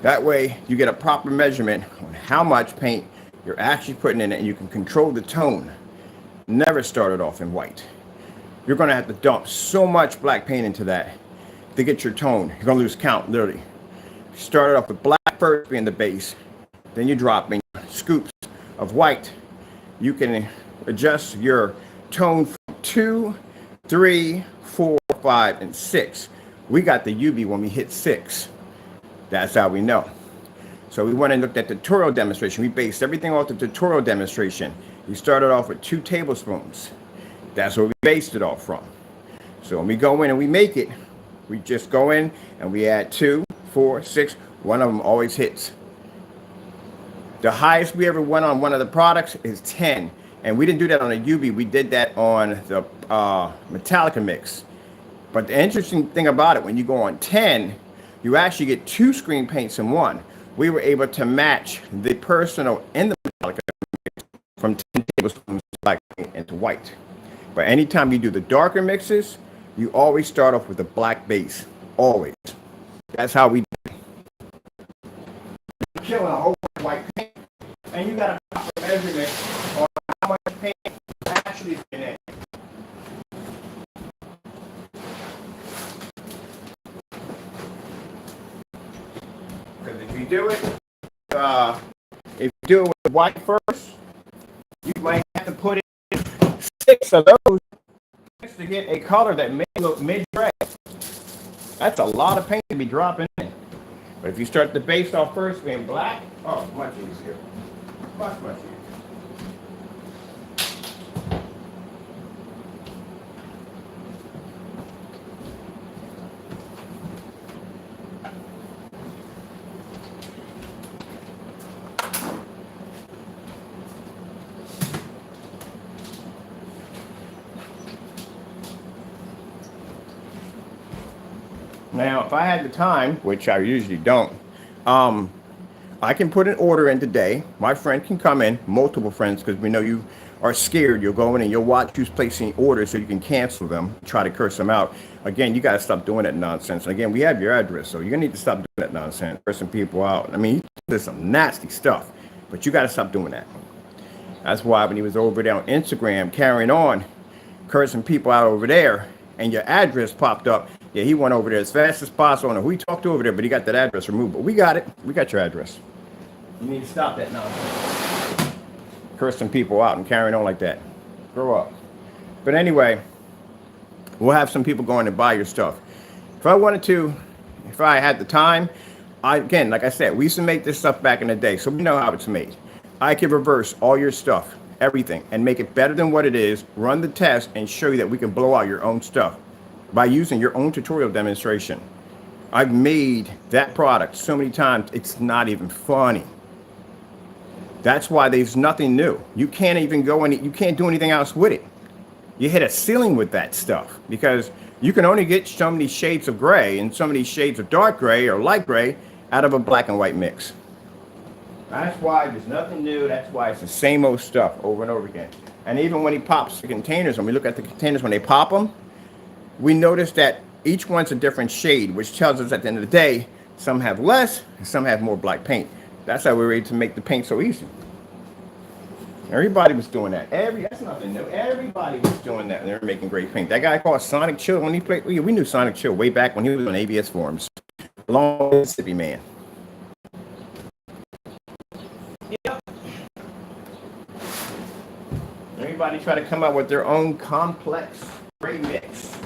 That way you get a proper measurement on how much paint you're actually putting in it, and you can control the tone. Never start it off in white. You're going to have to dump so much black paint into that to get your tone. You're going to lose count, literally. Start it off with black first being the base. Then you drop in scoops of white. You can adjust your tone from 2, 3, 4, 5, and 6. We got the UV when we hit 6. That's how we know. So we went and looked at the tutorial demonstration. We based everything off the tutorial demonstration. We started off with 2 tablespoons. That's where we based it off from. So when we go in and we make it, we just go in and we add 2, 4, 6. One of them always hits. The highest we ever went on one of the products is 10. And we didn't do that on a UV. We did that on the Metallica mix. But the interesting thing about it, when you go on 10, you actually get 2 screen paints in one. We were able to match the personal and the Metallica mix from 10 tablespoons of black paint into white. But anytime you do the darker mixes, you always start off with a black base. Always. That's how we do it. You're killing a whole bunch of white paint, and you got a proper measurement on how much paint actually is in it. Because if you do it with white first, you might have to put in 6 of those to get a color that may look mid-gray. That's a lot of paint to be dropping in. But if you start the base off first being black, oh, much easier. Much easier. Now, if I had the time, which I usually don't, I can put an order in today. My friend can come in, multiple friends, because we know you are scared, you'll go in and you'll watch who's placing orders so you can cancel them, try to curse them out. Again, you got to stop doing that nonsense. And again, we have your address, so you're going to need to stop doing that nonsense, cursing people out. I mean, there's some nasty stuff, but you got to stop doing that. That's why when he was over there on Instagram carrying on, cursing people out over there, and your address popped up, yeah, he went over there as fast as possible. I don't know who he talked to over there, but he got that address removed. But we got it. We got your address. You need to stop that nonsense. Cursing people out and carrying on like that. Grow up. But anyway, we'll have some people going to buy your stuff. If I wanted to, if I had the time, again, like I said, we used to make this stuff back in the day, so we know how it's made. I could reverse all your stuff, everything, and make it better than what it is, run the test, and show you that we can blow out your own stuff by using your own tutorial demonstration. I've made that product so many times, it's not even funny. That's why there's nothing new. You can't even go and you can't do anything else with it. You hit a ceiling with that stuff because you can only get so many shades of gray and so many shades of dark gray or light gray out of a black and white mix. That's why there's nothing new. That's why it's the same old stuff over and over again. And even when he pops the containers, when we look at the containers, when they pop them, we notice that each one's a different shade, which tells us at the end of the day, some have less and some have more black paint. That's how we were able to make the paint so easy. Everybody was doing that. That's nothing new. Everybody was doing that. They were making great paint. That guy called Sonic Chill, when he played, we knew Sonic Chill way back when he was on ABS forums. Long Mississippi man. Yep. Everybody try to come up with their own complex gray mix.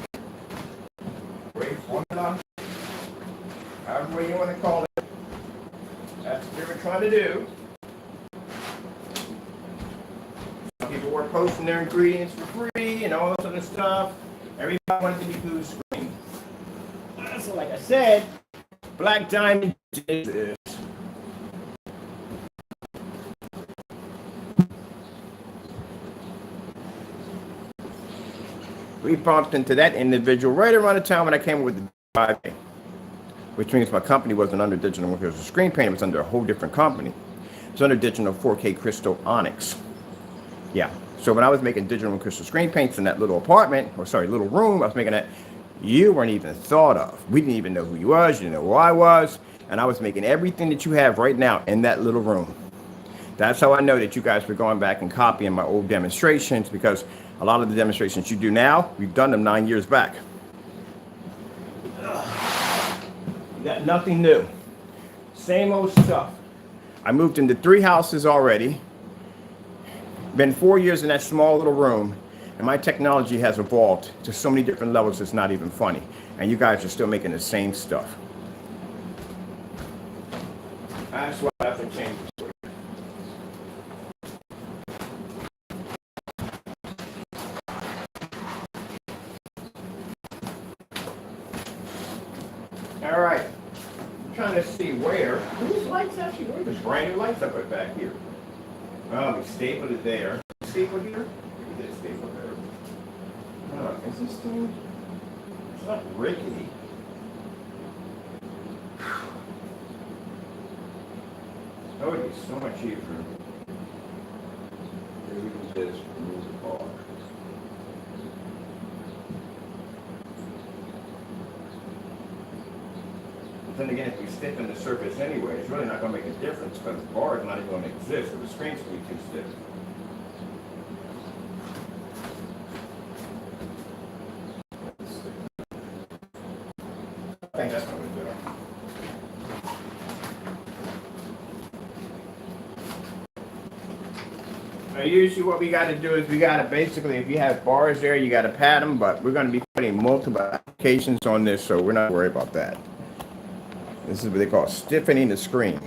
Gray formula. However way you want to call it. That's what they were trying to do. Some people were posting their ingredients for free and all this other stuff. Everybody wanted to be blue screen. So like I said, Black Diamond did this. We bumped into that individual right around the time when I came up with the 5A. Which means my company wasn't under Digital Crystal Screen Paint, it was under a whole different company. It was under Digital 4K Crystal Onyx. Yeah, so when I was making Digital Crystal Screen Paints in that little apartment, or sorry, little room, I was making that, you weren't even thought of. We didn't even know who you was, you didn't know who I was, and I was making everything that you have right now in that little room. That's how I know that you guys were going back and copying my old demonstrations, because a lot of the demonstrations you do now, we've done them 9 years back. Got nothing new. Same old stuff. I moved into 3 houses already. Been 4 years in that small little room, and my technology has evolved to so many different levels it's not even funny. And you guys are still making the same stuff. That's why I have to change the story. All right. I'm trying to see where. Whose lights actually were? There's brand new lights up right back here. Oh, we stapled it there. Stapled here? We did staple there. Is this thing? It's not rickety. That would be so much easier. Here we can just remove the bar. Then again, if we stiffen the surface anyway, it's really not going to make a difference because the bar is not even going to exist, so the screen's going to be too stiff. I think that's what we're doing. Now, usually what we got to do is we got to basically, if you have bars there, you got to pad them, but we're going to be putting multiple applications on this, so we're not worried about that. This is what they call stiffening the screen.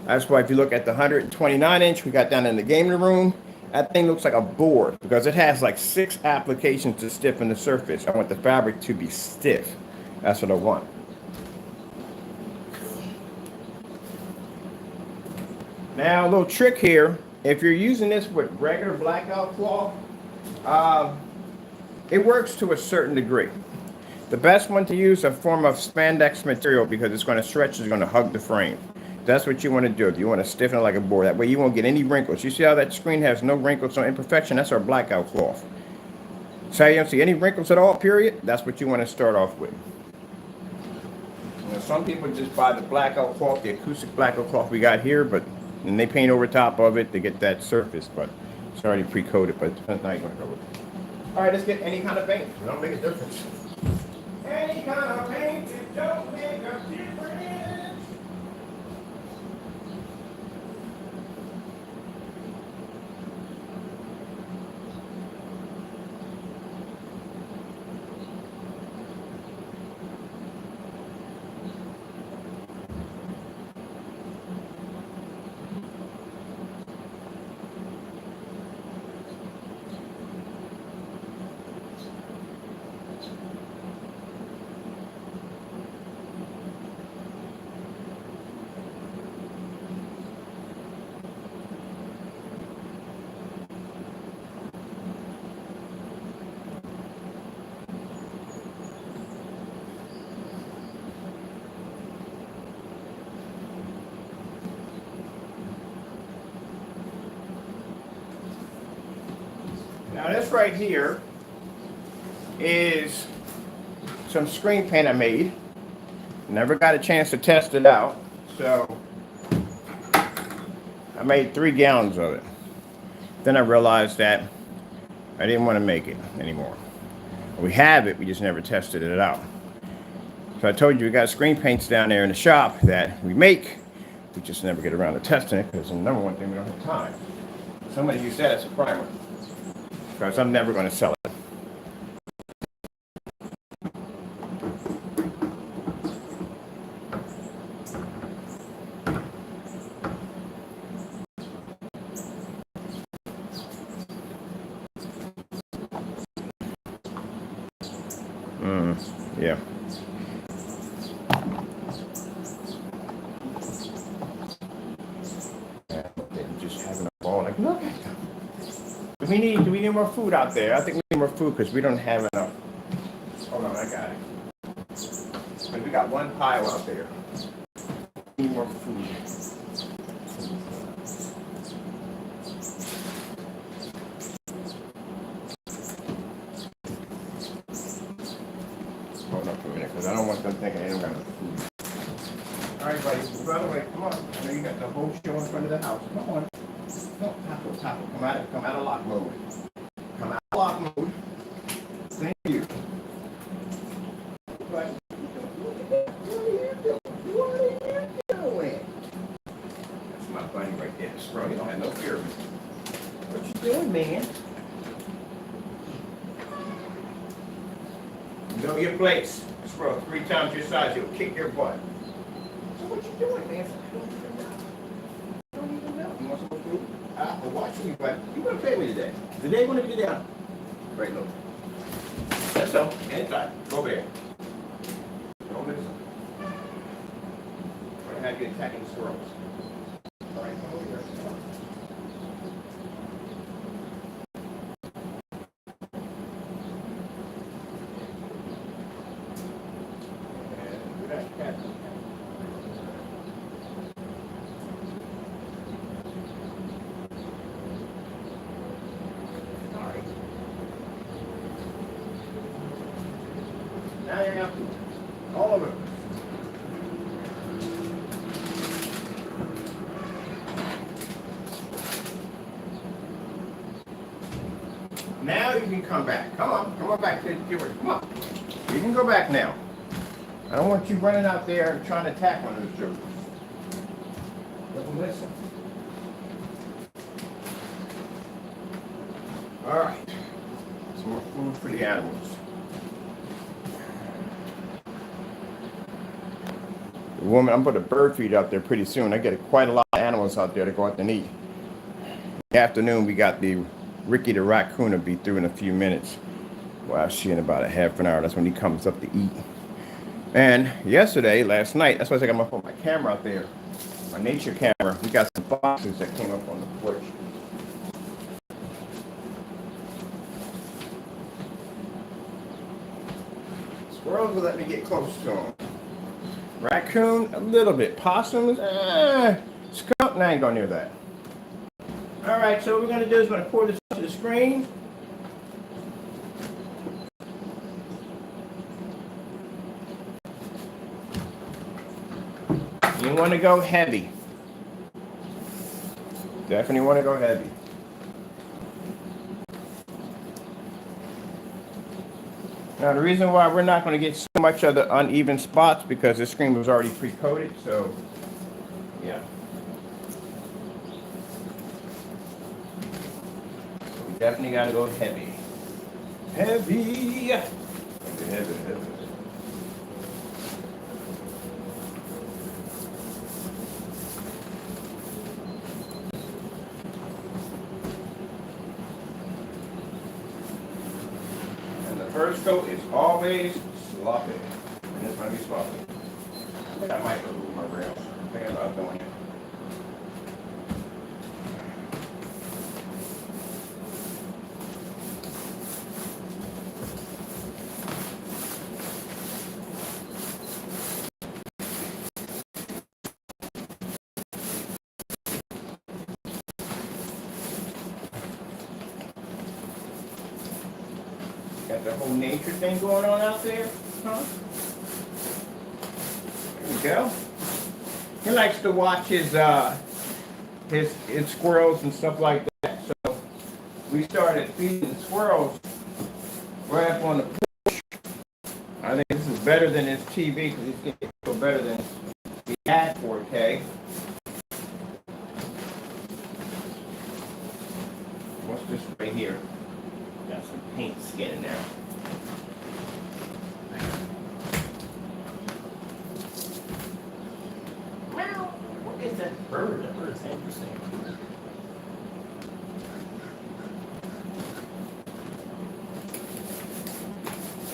That's why if you look at the 129 inch we got down in the gaming room, that thing looks like a board because it has like 6 applications to stiffen the surface. I want the fabric to be stiff. That's what I want. Now a little trick here. If you're using this with regular blackout cloth, it works to a certain degree. The best one to use is a form of spandex material because it's going to stretch, it's going to hug the frame. That's what you want to do. If you want to stiffen it like a board, that way you won't get any wrinkles. You see how that screen has no wrinkles, no imperfection? That's our blackout cloth. So you don't see any wrinkles at all, period? That's what you want to start off with. You know, some people just buy the blackout cloth, the acoustic blackout cloth we got here, but and they paint over top of it to get that surface, but it's already pre-coated, but that's not going to go with it. All right, let's get any kind of paint. It don't make a difference. Any kind of paint, it don't make a difference. Now this right here is some screen paint I made. Never got a chance to test it out, so I made 3 gallons of it. Then I realized that I didn't want to make it anymore. We have it, we just never tested it out. So I told you we got screen paints down there in the shop that we make. We just never get around to testing it because the number one thing, we don't have time. Somebody used that as a primer. Because I'm never going to sell it. Yeah. Just having a ball like, look at them. Do we need more food out there? I think we need more food because we don't have enough. Hold on, I got it. But we got one pile out there. We need more food. Hold up for a minute because I don't want them thinking they don't got enough food. All right, buddy. By the way, come on. I know you got the whole show in front of the house. Come on. No, tackle. Come out of lock mode. Come out of lock mode. Thank you. What are you doing? That's my buddy right there, Scrub. You don't have no fear of me. What you doing, man? Know your place. Scrub, 3 times your size, he'll kick your butt. So what you doing, man? I'm watching you, but you want to play with me today. Today going to be down. Right, look. That's all. Inside. Go over there. Don't listen. We're going to have you attacking the squirrels. All right, come over here. And do that cat. Now you're happy. All of it. Now you can come back. Come on back to the work. Come on. You can go back now. I don't want you running out there and trying to attack one of those jokers. Doesn't listen. All right. Some more food for the animals. Woman, I'm putting a bird feed out there pretty soon. I get quite a lot of animals out there to go out and eat. In the afternoon, we got the Ricky the raccoon will be through in a few minutes. Well, she in about a half an hour. That's when he comes up to eat. And last night, that's why I got my camera out there, my nature camera. We got some foxes that came up on the porch. Squirrels will let me get close to them. Raccoon, a little bit. Possums, skunk, I ain't going near that. Alright, so what we're going to do is we're going to pour this onto the screen. You want to go heavy. Definitely want to go heavy. Now the reason why we're not going to get so much of the uneven spots because this screen was already pre-coated, so yeah. So we definitely got to go heavy. Heavy. Heavy. First coat is always sloppy. And this might be sloppy. I think I might remove my rails. I'm thinking about doing it. Got the whole nature thing going on out there, huh? There we go. He likes to watch his squirrels and stuff like that. So we started feeding the squirrels right up on the porch. I think this is better than his TV because he's getting feel better than the ad 4K. What's this right here? Got some paint skin in there. What is that bird? That bird's interesting.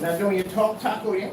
Now doing your talk taco, you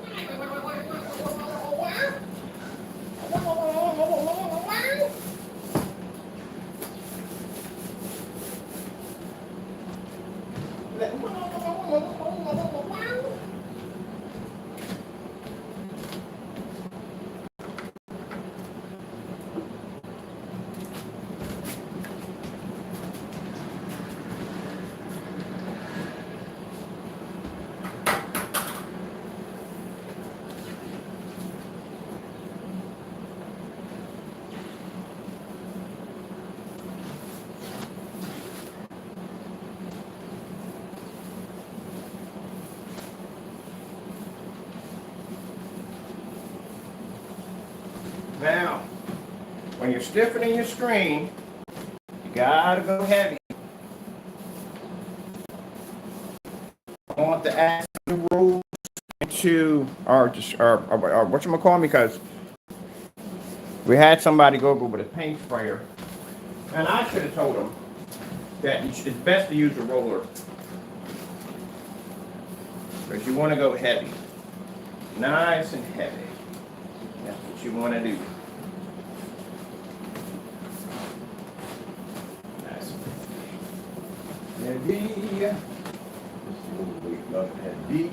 Now, when you're stiffening your screen, you gotta go heavy. I want to add some rules to our whatchamacallit, because we had somebody go over with a paint sprayer, and I should have told them that it's best to use a roller because you want to go heavy, nice and heavy. That's what you want to do. Nice and heavy. Just a little bit of heavy.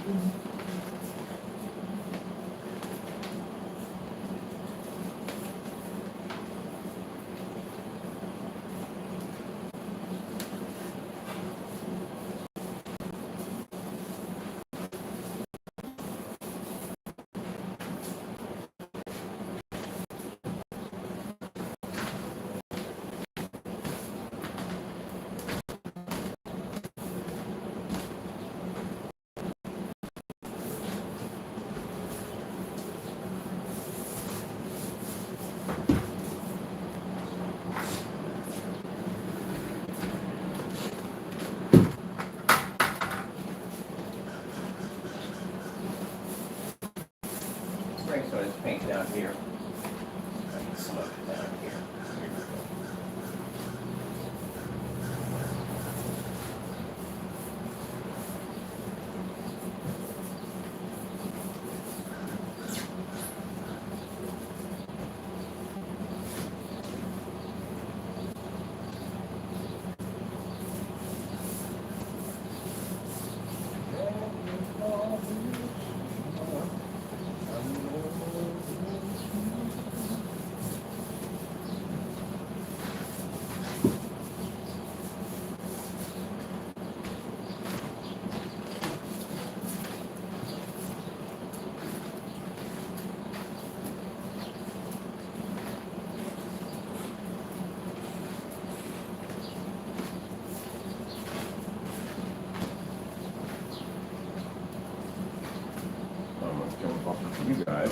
you guys.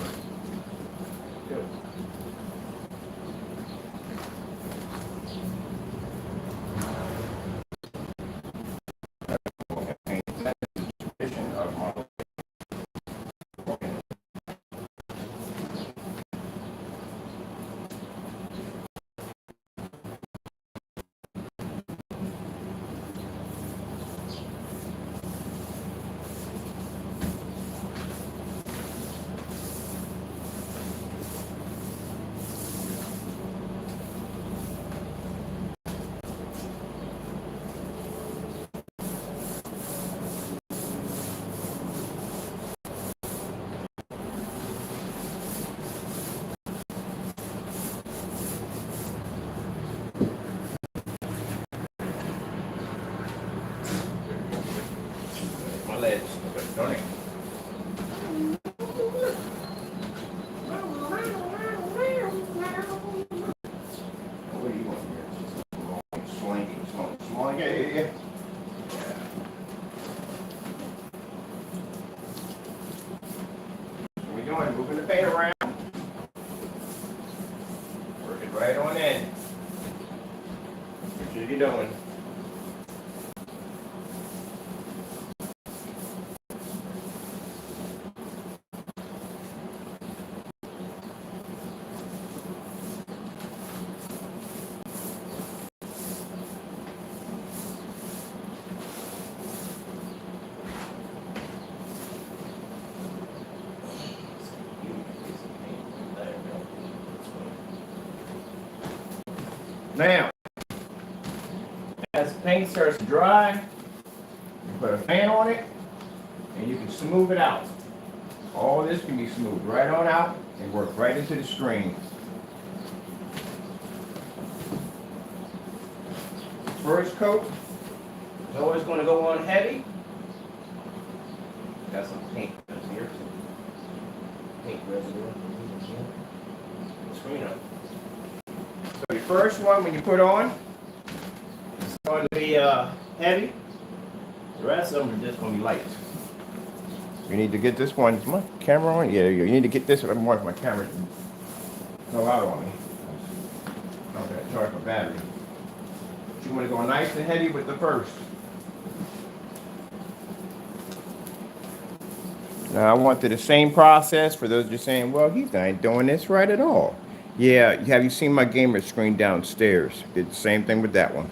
My legs, don't it? What do you want here? Slinky, slinky, yeah. What are we doing? Moving the paint around. Work it right on in. What are you doing? Now, as the paint starts to dry, you put a fan on it, and you can smooth it out. All this can be smoothed right on out and work right into the screen. First coat is always going to go on heavy. Got some paint here. Paint residue. Screen up. So your first one, when you put on, it's going to be heavy. The rest of them are just going to be light. You need to get this one. Is my camera on? Yeah, you need to get this one. My camera go out on me. I'm going to charge my battery. But you want to go nice and heavy with the first. Now I want to do the same process for those just saying, well, he's not doing this right at all. Yeah, have you seen my gamer screen downstairs? Did the same thing with that one.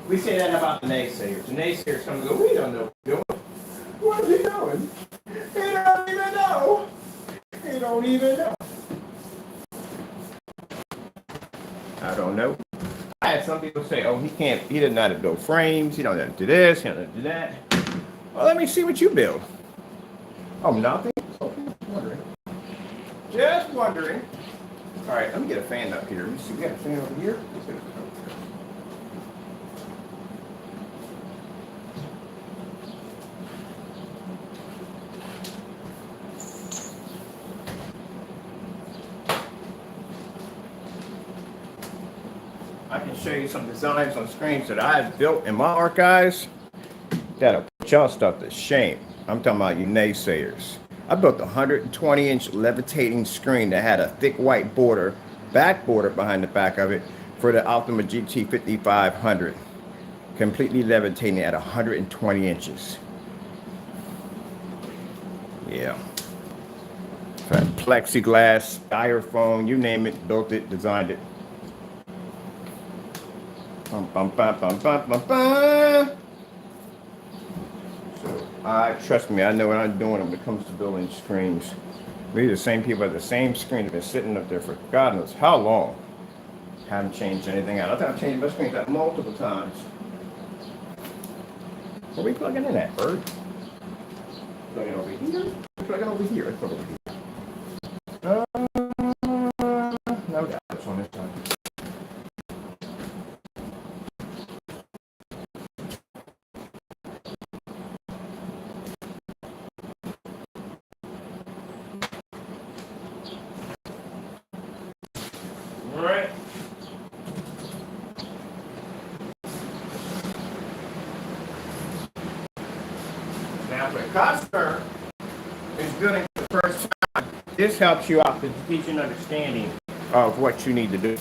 We say that about the naysayers. The naysayers come and go, we don't know what he's doing. What is he doing? He don't even know. He don't even know. I don't know. I had some people say, oh, he doesn't know how to build frames, he don't know how to do this, he don't know how to do that. Well, let me see what you build. Oh, nothing? Okay, wondering. Just wondering. All right, let me get a fan up here. Let me see, we got a fan over here? I can show you some designs on screens that I've built in my archives that'll put y'all stuff to shame. I'm talking about you naysayers. I built a 120-inch levitating screen that had a thick white border, back border behind the back of it for the Optima GT 5500. Completely levitating at 120 inches. Yeah. Plexiglass, styrofoam, you name it, built it, designed it. Bum, bum, bum, bum, bum, bum, bum. So, trust me, I know what I'm doing when it comes to building screens. We the same people at the same screen have been sitting up there for God knows how long. Haven't changed anything out. I think I've changed my screens out multiple times. Are we plugging in that bird? Plugging over here? Plugging over here. Let's plug over here. No doubts on this time. All right. customer is doing it the first time, this helps you out to teach an understanding of what you need to do.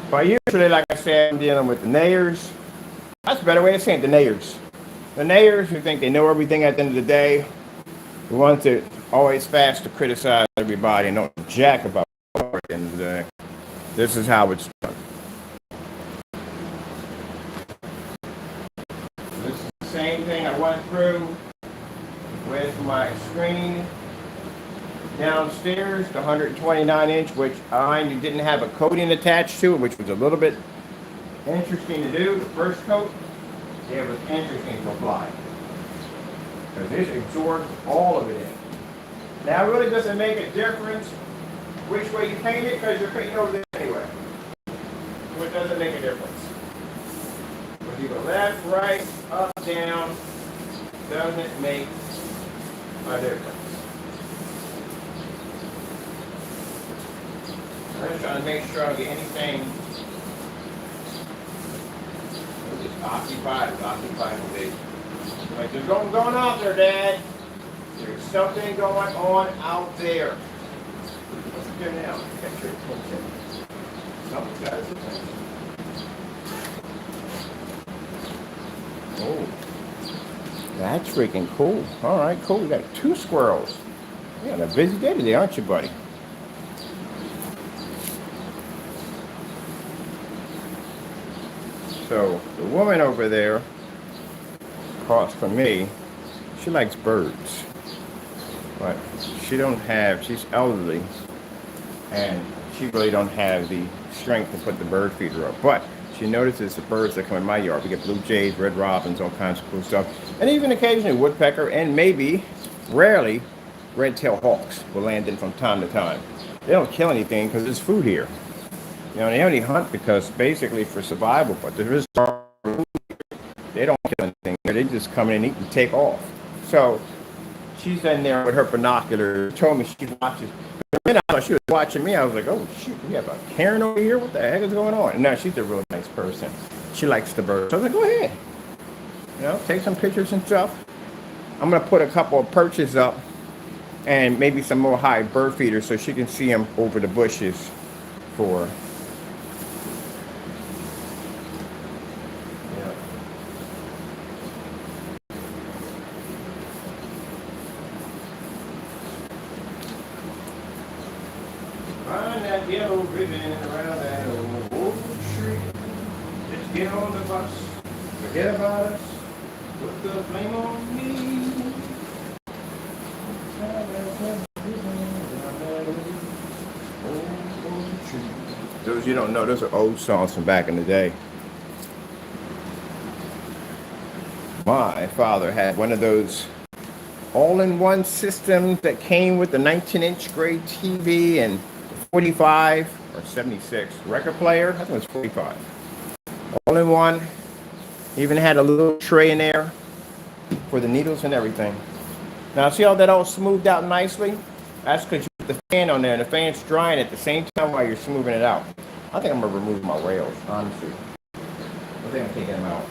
But usually, like I said, I'm dealing with the naysayers. That's a better way of saying it, the naysayers. The naysayers who think they know everything at the end of the day, the ones that always fast to criticize everybody and don't jack about it at the end of the day. This is how it's done. This is the same thing I went through with my screen downstairs, the 129-inch, which I didn't have a coating attached to it, which was a little bit interesting to do. The first coat, it was interesting to apply, because this absorbs all of it in. Now, it really doesn't make a difference which way you paint it, because you're painting over this anyway. So it doesn't make a difference. Whether you go left, right, up, down, doesn't make a difference. I'm just trying to make sure I don't get anything. It's occupied with it. Like, there's something going on there, Dad. There's something going on out there. What's it doing now? Catch your attention. Something's got its attention. Oh, that's freaking cool. All right, cool. We got 2 squirrels. You got a busy day today, aren't you, buddy? So the woman over there, across from me, she likes birds, but she's elderly, and she really don't have the strength to put the bird feeder up. But she notices the birds that come in my yard. We get blue jays, red robins, all kinds of cool stuff, and even occasionally woodpecker, and maybe, rarely, red-tailed hawks will land in from time to time. They don't kill anything because there's food here. You know, they only hunt because basically for survival, but there is they don't kill anything. They just come in and eat and take off. So she's in there with her binoculars, told me she watches. And I thought she was watching me. I was like, oh shoot, we have a Karen over here? What the heck is going on? And now she's a really nice person. She likes the birds. So I was like, go ahead. You know, take some pictures and stuff. I'm gonna put a couple of perches up and maybe some more high bird feeders so she can see them over the bushes for. Yellow ribbon around that old tree. Just get on the bus, forget about us, put the blame on me. Those you don't know, those are old songs from back in the day. My father had one of those all-in-one systems that came with the 19-inch gray TV and 45 or 76 record player. I think it was 45. All in one. Even had a little tray in there for the needles and everything. Now see how that all smoothed out nicely? That's because you put the fan on there and the fan's drying at the same time while you're smoothing it out. I think I'm gonna remove my rails, honestly. I think I'm taking them out.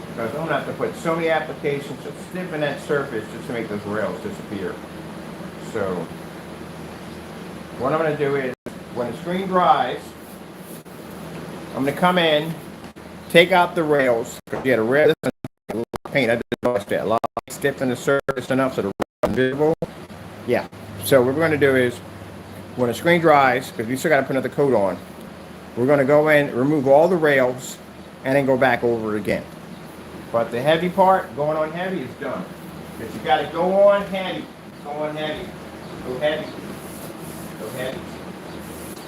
Because I'm gonna have to put so many applications of stiffen that surface just to make those rails disappear. So what I'm going to do is, when the screen dries, I'm going to come in, take out the rails. Because you had a rail, this is a little paint. I just noticed that. A lot of stiffen the surface enough so the rail is invisible. Yeah. So what we're going to do is, when the screen dries, because we still got to put another coat on, we're going to go in, remove all the rails, and then go back over it again. But the heavy part, going on heavy, is done. Because you got to go on heavy. Go on heavy. Go heavy. Go heavy.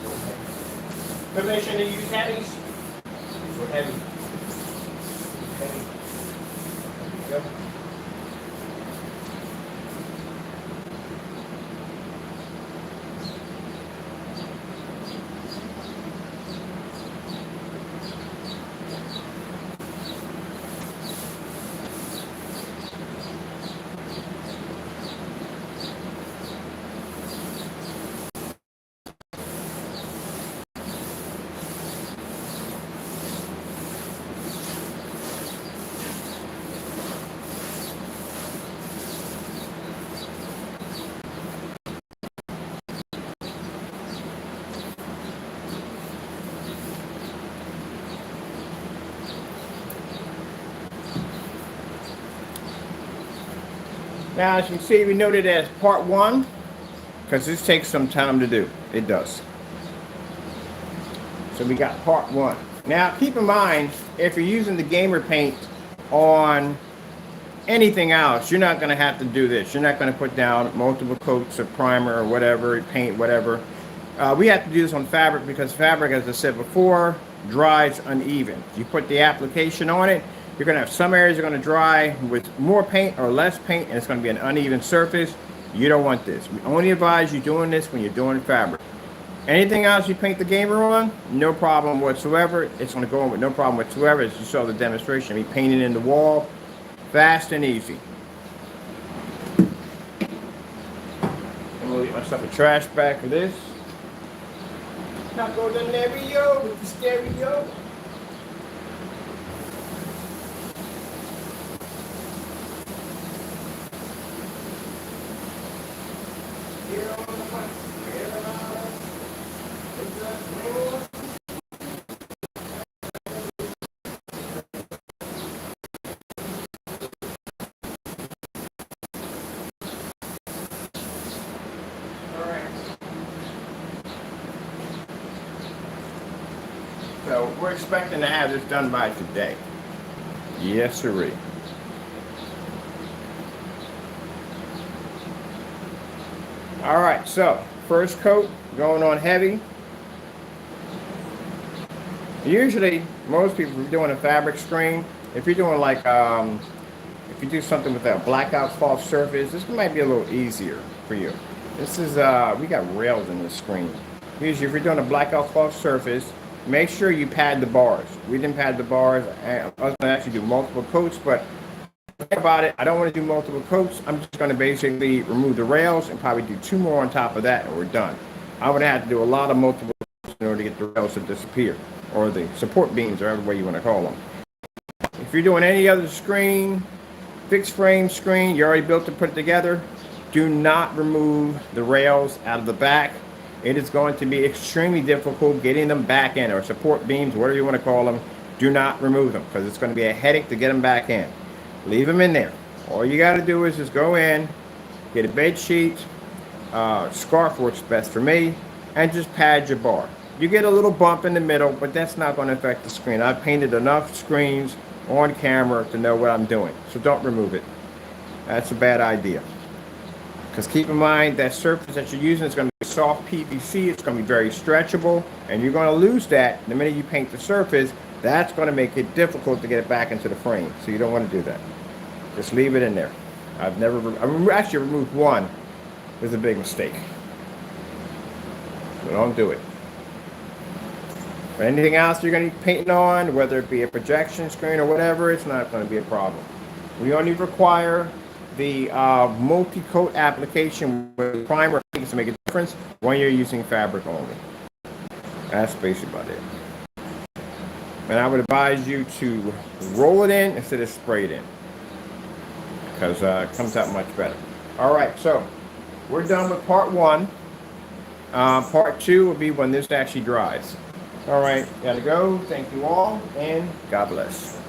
Go heavy. Permission to use heavies. Go heavy. Heavy. There you go. Now, as you can see, we noted as part one, because this takes some time to do. It does. So we got part one. Now, keep in mind, if you're using the gamer paint on anything else, you're not going to have to do this. You're not going to put down multiple coats of primer or whatever, paint, whatever. We have to do this on fabric because fabric, as I said before, dries uneven. You put the application on it, you're going to have some areas are going to dry with more paint or less paint, and it's going to be an uneven surface. You don't want this. We only advise you doing this when you're doing fabric. Anything else you paint the gamer on, no problem whatsoever. It's going to go on with no problem whatsoever. As you saw the demonstration, me painting in the wall, fast and easy. I'm going to leave myself a trash bag for this. Now go to the stereo with the stereo. So we're expecting to have this done by today. Yes, sirree. All right, so first coat going on heavy. Usually, most people are doing a fabric screen. If you're doing like, if you do something with a blackout cloth surface, this might be a little easier for you. This is, we got rails in this screen. Usually, if you're doing a blackout cloth surface, make sure you pad the bars. We didn't pad the bars. I was going to actually do multiple coats, but think about it. I don't want to do multiple coats. I'm just going to basically remove the rails and probably do 2 more on top of that, and we're done. I would have to do a lot of multiple coats in order to get the rails to disappear, or the support beams, or whatever way you want to call them. If you're doing any other screen, fixed frame screen, you already built to put it together, do not remove the rails out of the back. It is going to be extremely difficult getting them back in, or support beams, whatever you want to call them. Do not remove them, because it's going to be a headache to get them back in. Leave them in there. All you got to do is just go in, get a bed sheet, scarf works best for me, and just pad your bar. You get a little bump in the middle, but that's not going to affect the screen. I've painted enough screens on camera to know what I'm doing, so don't remove it. That's a bad idea. Because keep in mind that surface that you're using is going to be soft PVC. It's going to be very stretchable, and you're going to lose that the minute you paint the surface. That's going to make it difficult to get it back into the frame, so you don't want to do that. Just leave it in there. I've actually removed one. It was a big mistake. So don't do it. But anything else you're going to be painting on, whether it be a projection screen or whatever, it's not going to be a problem. We only require the multi-coat application with primer to make a difference when you're using fabric only. That's basically about it. And I would advise you to roll it in instead of spray it in, because it comes out much better. All right, so we're done with part one. Part two will be when this actually dries. All right, gotta go. Thank you all, and God bless.